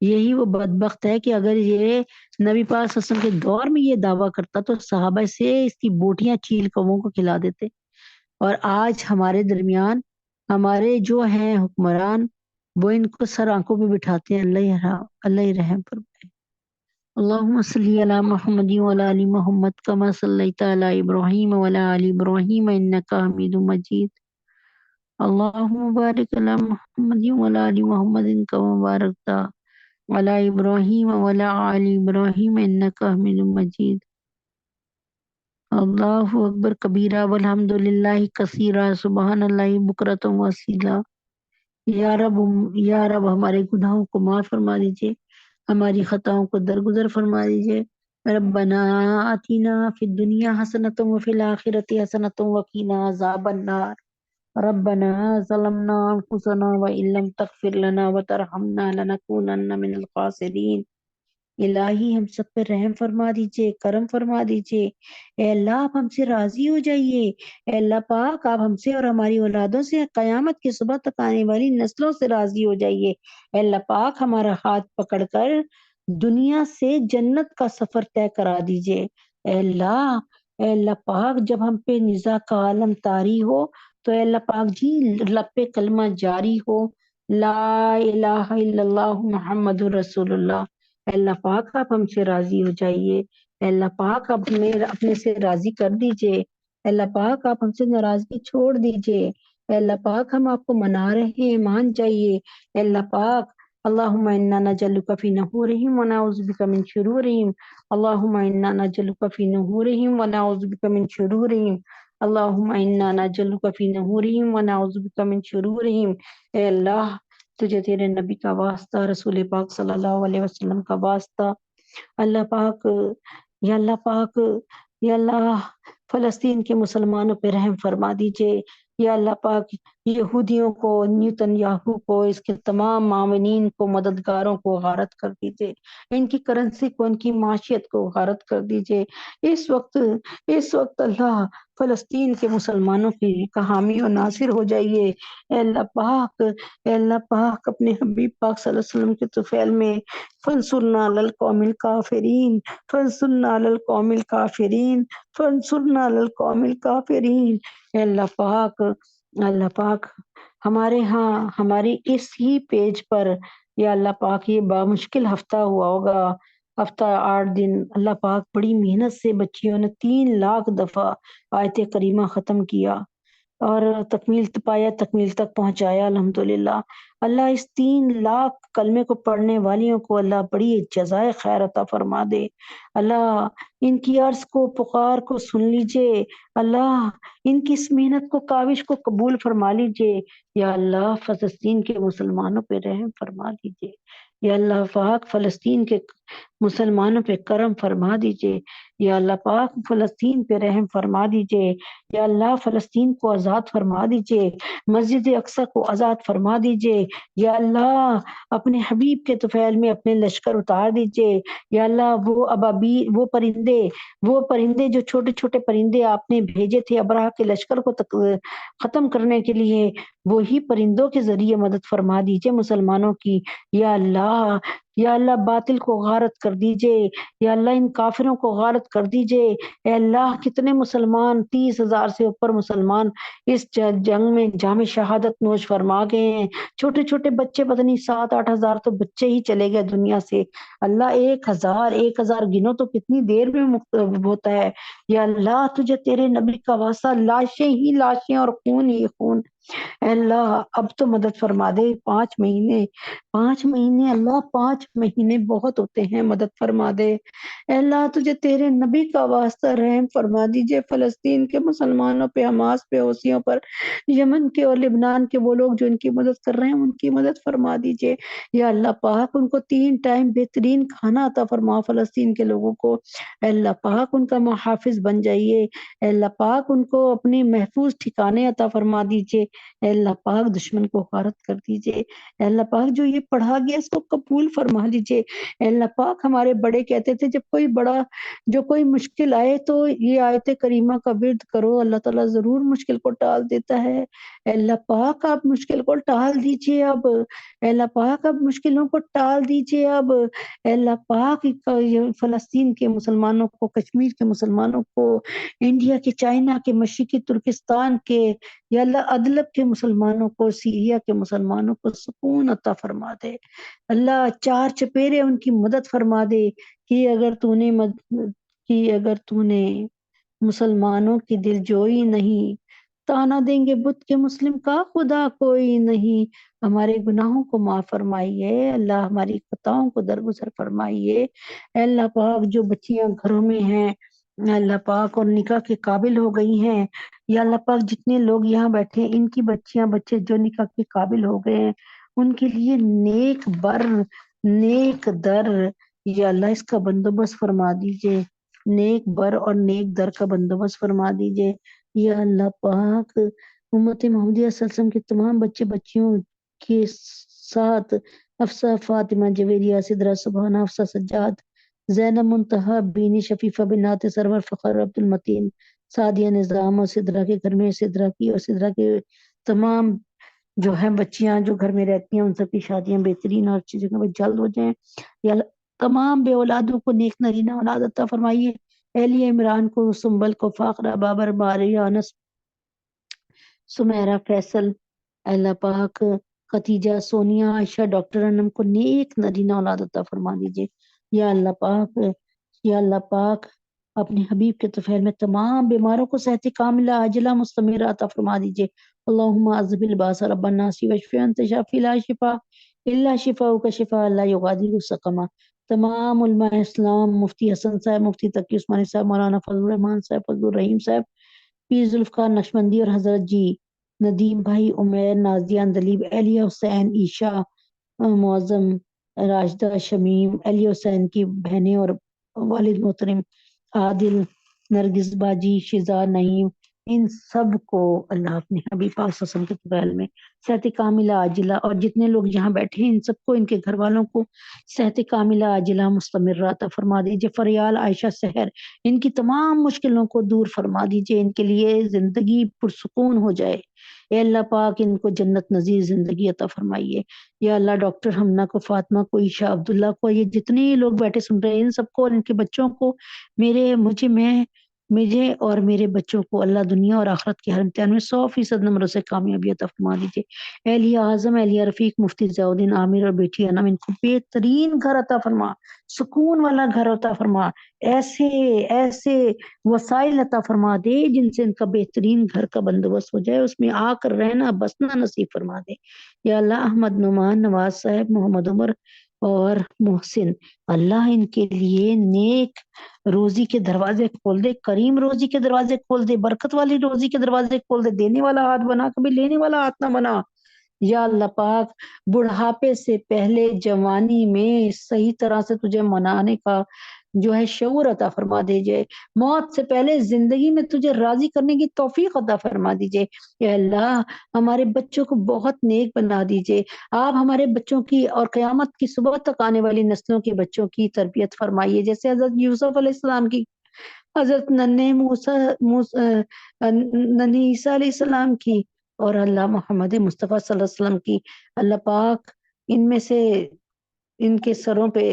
یہی وہ بدبخت ہے کہ اگر یہ نبی پاک صلی اللہ علیہ وسلم کے دور میں یہ دعویٰ کرتا تو صحابہ سے اس کی بوٹیاں چیل قوموں کو کھلا دیتے، اور آج ہمارے درمیان ہمارے جو ہیں حکمران وہ ان کو سر آنکھوں پہ بٹھاتے ہیں۔ اللہ ہی رحم فرمائے۔ اللہم صلی علی محمد وعلی آل محمد کما صلیت علی ابراہیم وعلی آل ابراہیم انک حمید مجید۔ اللہم بارک علی محمد وعلی آل محمد کما بارکت علی ابراہیم وعلی آل ابراہیم انک حمید مجید۔ اللہ اکبر کبیرہ والحمد للہ کثیرہ سبحان اللہ بکرۃ و اصیلا۔ یا رب ہمارے گناہوں کو معاف فرما دیجیے، ہماری خطاؤں کو درگزر فرما دیجیے۔ ربنا آتنا فی الدنیا حسنۃ وفی الآخرۃ حسنۃ وقنا عذاب النار۔ ربنا ظلمنا انفسنا وان لم تغفر لنا وترحمنا لنکونن من الخاسرین۔ الہی ہم سب پہ رحم فرما دیجئے، کرم فرما دیجئے۔ اے اللہ آپ ہم سے راضی ہو جائیے۔ اے اللہ پاک آپ ہم سے اور ہماری اولادوں سے قیامت کی صبح تک آنے والی نسلوں سے راضی ہو جائیے۔ اے اللہ پاک ہمارا ہاتھ پکڑ کر دنیا سے جنت کا سفر طے کرا دیجئے۔ اے اللہ پاک جب ہم پہ نزاع کا عالم طاری ہو تو اے اللہ پاک جی لب پہ کلمہ جاری ہو، لا الہ الا اللہ محمد رسول اللہ۔ اے اللہ پاک آپ ہم سے راضی ہو جائیے۔ اے اللہ پاک آپ ہمیں اپنے سے راضی کر دیجئے۔ اے اللہ پاک آپ ہم سے ناراضگی چھوڑ دیجئے۔ اے اللہ پاک ہم آپ کو منا رہے ہیں، مان جائیے۔ اے اللہ پاک اللہم انا نجعلک فی نحورہم ونعوذ بک من شرورہم۔ اللہم انا نجعلک فی نحورہم ونعوذ بک من شرورہم۔ اللہم انا نجعلک فی نحورہم ونعوذ بک من شرورہم۔ اے اللہ تجھے تیرے نبی کا واسطہ، رسول پاک صلی اللہ علیہ وسلم کا واسطہ، اللہ پاک یا اللہ پاک یا اللہ فلسطین کے مسلمانوں پہ رحم فرما دیجئے۔ یا اللہ پاک یہودیوں کو، نیتن یاہو کو، اس کے تمام معاونین کو، مددگاروں کو غارت کر دیجئے، ان کی کرنسی کو، ان کی معاشیت کو غارت کر دیجئے۔ اس وقت اللہ فلسطین کے مسلمانوں کی حامی و ناصر ہو جائیے۔ اے اللہ پاک اپنے حبیب پاک صلی اللہ علیہ وسلم کے طفیل میں فانصرنا علی القوم الکافرین، فانصرنا علی القوم الکافرین، فانصرنا علی القوم الکافرین۔ اے اللہ پاک ہمارے ہاں ہماری اس ہی پیج پر یا اللہ پاک یہ بامشکل ہفتہ ہوا ہوگا، ہفتہ 8 دن، اللہ پاک بڑی محنت سے بچیوں نے 3 لاکھ دفعہ آیت کریمہ ختم کیا اور تکمیل تک پہنچایا الحمدللہ۔ اللہ اس 3 لاکھ کلمے کو پڑھنے والیوں کو اللہ بڑی جزائے خیر عطا فرما دے۔ اللہ ان کی عرض کو، پکار کو سن لیجئے۔ اللہ ان کی اس محنت کو، کاوش کو قبول فرما لیجئے۔ یا اللہ فلسطین کے مسلمانوں پہ رحم فرما دیجئے۔ یا اللہ پاک فلسطین کے مسلمانوں پہ کرم فرما دیجئے۔ یا اللہ پاک فلسطین پہ رحم فرما دیجئے۔ یا اللہ فلسطین کو آزاد فرما دیجئے، مسجد اقصی کو آزاد فرما دیجئے۔ یا اللہ اپنے حبیب کے طفیل میں اپنے لشکر اتار دیجئے۔ یا اللہ وہ ابابیل، وہ پرندے جو چھوٹے چھوٹے پرندے آپ نے بھیجے تھے ابرہہ کے لشکر کو ختم کرنے کے لیے، وہی پرندوں کے ذریعے مدد فرما دیجئے مسلمانوں کی۔ یا اللہ باطل کو غارت کر دیجئے۔ یا اللہ ان کافروں کو غارت کر دیجئے۔ اے اللہ کتنے مسلمان، 30,000 سے اوپر مسلمان اس جنگ میں جام شہادت نوش فرما گئے ہیں۔ چھوٹے چھوٹے بچے، پتہ نہیں 7-8 ہزار تو بچے ہی چلے گئے دنیا سے۔ اللہ 1,000 گنو تو کتنی دیر میں ہوتا ہے۔ یا اللہ تجھے تیرے نبی کا واسطہ، لاشیں ہی لاشیں اور خون ہی خون۔ اے اللہ اب تو مدد فرما دے۔ 5 مہینے اللہ 5 مہینے بہت ہوتے ہیں، مدد فرما دے۔ اے اللہ تجھے تیرے نبی کا واسطہ رحم فرما دیجئے فلسطین کے مسلمانوں پہ، حماس پہ، حوثیوں پر، یمن کے اور لبنان کے وہ لوگ جو ان کی مدد کر رہے ہیں ان کی مدد فرما دیجئے۔ یا اللہ پاک ان کو 3 ٹائم بہترین کھانا عطا فرما فلسطین کے لوگوں کو۔ اے اللہ پاک ان کا محافظ حافظ بن جائیے۔ اے اللہ پاک ان کو اپنے محفوظ ٹھکانے عطا فرما دیجیے۔ اے اللہ پاک دشمن کو غارت کر دیجیے۔ اے اللہ پاک جو یہ پڑھا گیا اس کو قبول فرما لیجیے۔ اے اللہ پاک ہمارے بڑے کہتے تھے جو کوئی مشکل آئے تو یہ آیت کریمہ کا ورد کرو، اللہ تعالیٰ ضرور مشکل کو ٹال دیتا ہے۔ اے اللہ پاک آپ مشکل کو ٹال دیجیے اب۔ اے اللہ پاک اب مشکلوں کو ٹال دیجیے اب۔ اے اللہ پاک یہ فلسطین کے مسلمانوں کو، کشمیر کے مسلمانوں کو، انڈیا کے، چائنا کے، مشرقی ترکستان کے، یا اللہ ادلب کے مسلمانوں کو، سیریا کے مسلمانوں کو سکون عطا فرما دے۔ اللہ چار چپیرے ان کی مدد فرما دے کہ اگر تو نے مسلمانوں کی دل جوئی نہیں، تانا دیں گے بت کے مسلم کا خدا کوئی نہیں۔ ہمارے گناہوں کو معاف فرمائیے اللہ، ہماری خطاؤں کو درگزر فرمائیے۔ اے اللہ پاک جو بچیاں گھروں میں ہیں اے اللہ پاک اور نکاح کے قابل ہو گئی ہیں، یا اللہ پاک جتنے لوگ یہاں بیٹھے ہیں ان کی بچیاں بچے جو نکاح کے قابل ہو گئے ہیں ان کے لیے نیک بر، نیک در، یا اللہ اس کا بندوبست فرما دیجئے، نیک بر اور نیک در کا بندوبست فرما دیجئے۔ یا اللہ پاک امت محمدیہ صلی اللہ علیہ وسلم کے تمام بچے بچیوں کے ساتھ افسا، فاطمہ، جویریہ، سدرہ، سبحانہ، افسا، سجاد، زینب، منتہا، بینی، شفیفہ، بنات سرور، فخر، عبد المتین، سعدیہ، نظام اور سدرہ کے گھر میں، سدرہ کی اور سدرہ کے تمام جو ہیں بچیاں جو گھر میں رہتی ہیں ان سب کی شادیاں بہترین اور اچھی جگہ پہ جلد ہو جائیں۔ یا اللہ تمام بے اولادوں کو نیک نرینہ اولاد عطا فرمائیے۔ اہلیہ عمران کو، سنبل کو، فاقرہ، بابر، ماریہ، انس، سمیرہ، فیصل، اللہ پاک ختیجہ، سونیہ، عائشہ، ڈاکٹر انم کو نیک نرینہ اولاد عطا فرما دیجیے۔ یا اللہ پاک اپنے حبیب کے طفیل میں تمام بیماروں کو صحت کاملہ عاجلہ مستمرہ عطا فرما دیجیے۔ اللہم اذہب الباس رب الناس واشف انت شافی لا شفا الا شفاؤک شفاء لا یغادر سقما۔ تمام علماء اسلام، مفتی حسن صاحب، مفتی تقی عثمانی صاحب، مولانا فضل الرحمان صاحب، فضل الرحیم صاحب، پیر ذوالفقار نقشبندی اور حضرت جی ندیم بھائی، عمیر، نازیہ، اندلیب، اہلیہ حسین، عیشا، معظم، راشدہ، شمیم، اہلیہ حسین کی بہنیں اور والد محترم عادل، نرگس باجی، شزا، نعیم، ان سب کو اللہ اپنے حبیب پاک صلی اللہ علیہ وسلم کے طفیل میں صحت کاملہ عاجلہ، اور جتنے لوگ یہاں بیٹھے ہیں ان سب کو، ان کے گھر والوں کو صحت کاملہ عاجلہ مستمرہ عطا فرما دیجیے۔ فریال، عائشہ، سحر، ان کی تمام مشکلوں کو دور فرما دیجیے، ان کے لیے زندگی پرسکون ہو جائے۔ اے اللہ پاک ان کو جنت نظیر زندگی عطا فرمائیے۔ یا اللہ ڈاکٹر حمنہ کو، فاطمہ کو، عیشا، عبداللہ کو، یہ جتنے لوگ بیٹھے سن رہے ہیں ان سب کو اور ان کے بچوں کو، مجھے اور میرے بچوں کو اللہ دنیا اور آخرت کے ہر امتحان میں 100% نمبروں سے کامیابی عطا فرما دیجیے۔ اہلیہ اعظم، اہلیہ رفیق، مفتی ضیاء الدین عامر اور بیٹی انم، ان کو بہترین گھر عطا فرما، سکون والا گھر عطا فرما، ایسے وسائل عطا فرما دے جن سے ان کا بہترین گھر کا بندوبست ہو جائے، اس میں آ کر رہنا بسنا نصیب فرما دے۔ یا اللہ احمد، نعمان، نواز صاحب، محمد عمر اور محسن، اللہ ان کے لیے نیک روزی کے دروازے کھول دے، کریم روزی کے دروازے کھول دے، برکت والی روزی کے دروازے کھول دے، دینے والا ہاتھ بنا کبھی لینے والا ہاتھ نہ بنا۔ یا اللہ پاک بڑھاپے سے پہلے جوانی میں صحیح طرح سے تجھے منانے کا جو ہے شعور عطا فرما دیجئے، موت سے پہلے زندگی میں تجھے راضی کرنے کی توفیق عطا فرما دیجئے۔ یا اللہ ہمارے بچوں کو بہت نیک بنا دیجئے، آپ ہمارے بچوں کی اور قیامت کی صبح تک آنے والی نسلوں کے بچوں کی تربیت فرمائیے، جیسے حضرت یوسف علیہ السلام کی، حضرت ننھے ننھی عیسیٰ علیہ السلام کی، اور اللہ محمد مصطفیٰ صلی اللہ علیہ وسلم کی۔ اللہ پاک ان میں سے ان کے سروں پہ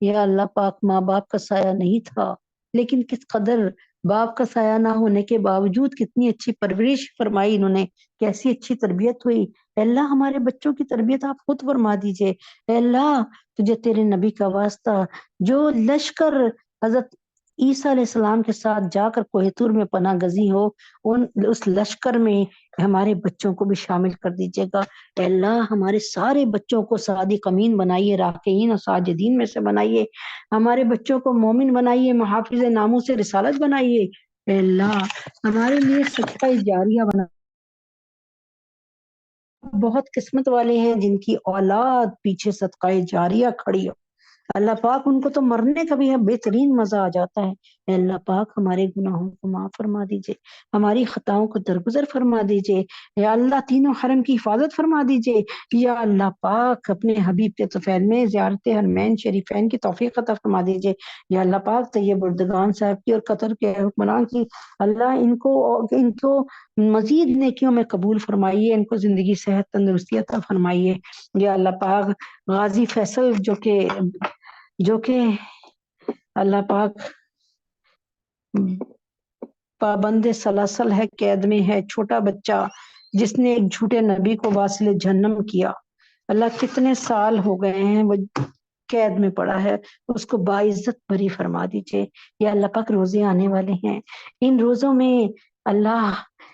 یا اللہ پاک ماں باپ کا سایہ نہیں تھا، لیکن کس قدر باپ کا سایہ نہ ہونے کے باوجود کتنی اچھی پرورش فرمائی انہوں نے، کیسی اچھی تربیت ہوئی۔ اے اللہ ہمارے بچوں کی تربیت آپ خود فرما دیجئے۔ اے اللہ تجھے تیرے نبی کا واسطہ، جو لشکر حضرت عیسیٰ علیہ السلام کے ساتھ جا کر کوہ طور میں پناہ گزی ہو، اس لشکر میں ہمارے بچوں کو بھی شامل کر دیجیے گا۔ اے اللہ ہمارے سارے بچوں کو صادق امین بنائیے، راکعین اور ساجدین میں سے بنائیے، ہمارے بچوں کو مومن بنائیے، محافظ ناموس رسالت بنائیے۔ اے اللہ ہمارے لیے صدقہ جاریہ بنا، بہت قسمت والے ہیں جن کی اولاد پیچھے صدقہ جاریہ کھڑی ہو۔ اللہ پاک ان کو تو مرنے کا بھی ہے بہترین مزہ آ جاتا ہے. اے اللہ پاک ہمارے گناہوں کو معاف فرما دیجئے، ہماری خطاؤں کو درگزر فرما دیجئے. یا اللہ تینوں حرم کی حفاظت فرما دیجئے. یا اللہ پاک اپنے حبیب کے طفیل میں زیارت حرمین شریفین کی توفیق عطا فرما دیجئے. یا اللہ پاک طیب اردگان صاحب کی اور قطر کے حکمران کی اللہ ان کو مزید نیکیوں میں قبول فرمائیے، ان کو زندگی صحت تندرستی عطا فرمائیے. یا اللہ پاک غازی فیصل جو کہ اللہ پاک پابند سلاسل ہے، قید میں ہے، چھوٹا بچہ جس نے ایک جھوٹے نبی کو واصل جہنم کیا، اللہ کتنے سال ہو گئے ہیں وہ قید میں پڑا ہے، اس کو باعزت بری فرما دیجئے. یا اللہ پاک روزے آنے والے ہیں، ان روزوں میں اللہ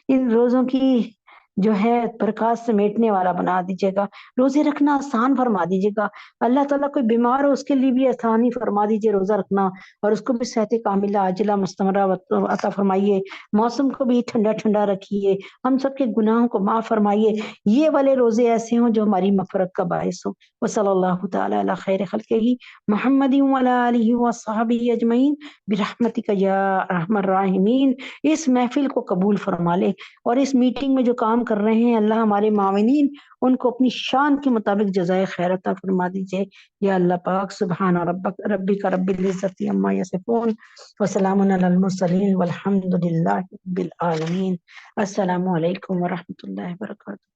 ان روزوں کی جو ہے برکات سمیٹنے والا بنا دیجیے گا، روزے رکھنا آسان فرما دیجیے گا. اللہ تعالیٰ کوئی بیمار ہو اس کے لیے بھی آسانی فرما دیجیے روزہ رکھنا، اور اس کو بھی صحت کاملہ عاجلہ مستمرہ عطا فرمائیے. موسم کو بھی ٹھنڈا ٹھنڈا رکھیے، ہم سب کے گناہوں کو معاف فرمائیے. یہ والے روزے ایسے ہوں جو ہماری مغفرت کا باعث ہو. وصلی اللہ تعالی علی خیر خلقہ محمد وعلی آلہ وصحبہ اجمعین برحمتک یا ارحم الراحمین. اس محفل کو قبول فرما لے، اور اس میٹنگ میں جو کام کر رہے ہیں اللہ ہمارے معاونین ان کو اپنی شان کے مطابق جزائے خیر عطا فرما دیجئے. یا اللہ پاک سبحان ربک رب العزت عما یصفون وسلام علی المرسلین والحمد للہ رب العالمین. السلام علیکم ورحمۃ اللہ وبرکاتہ.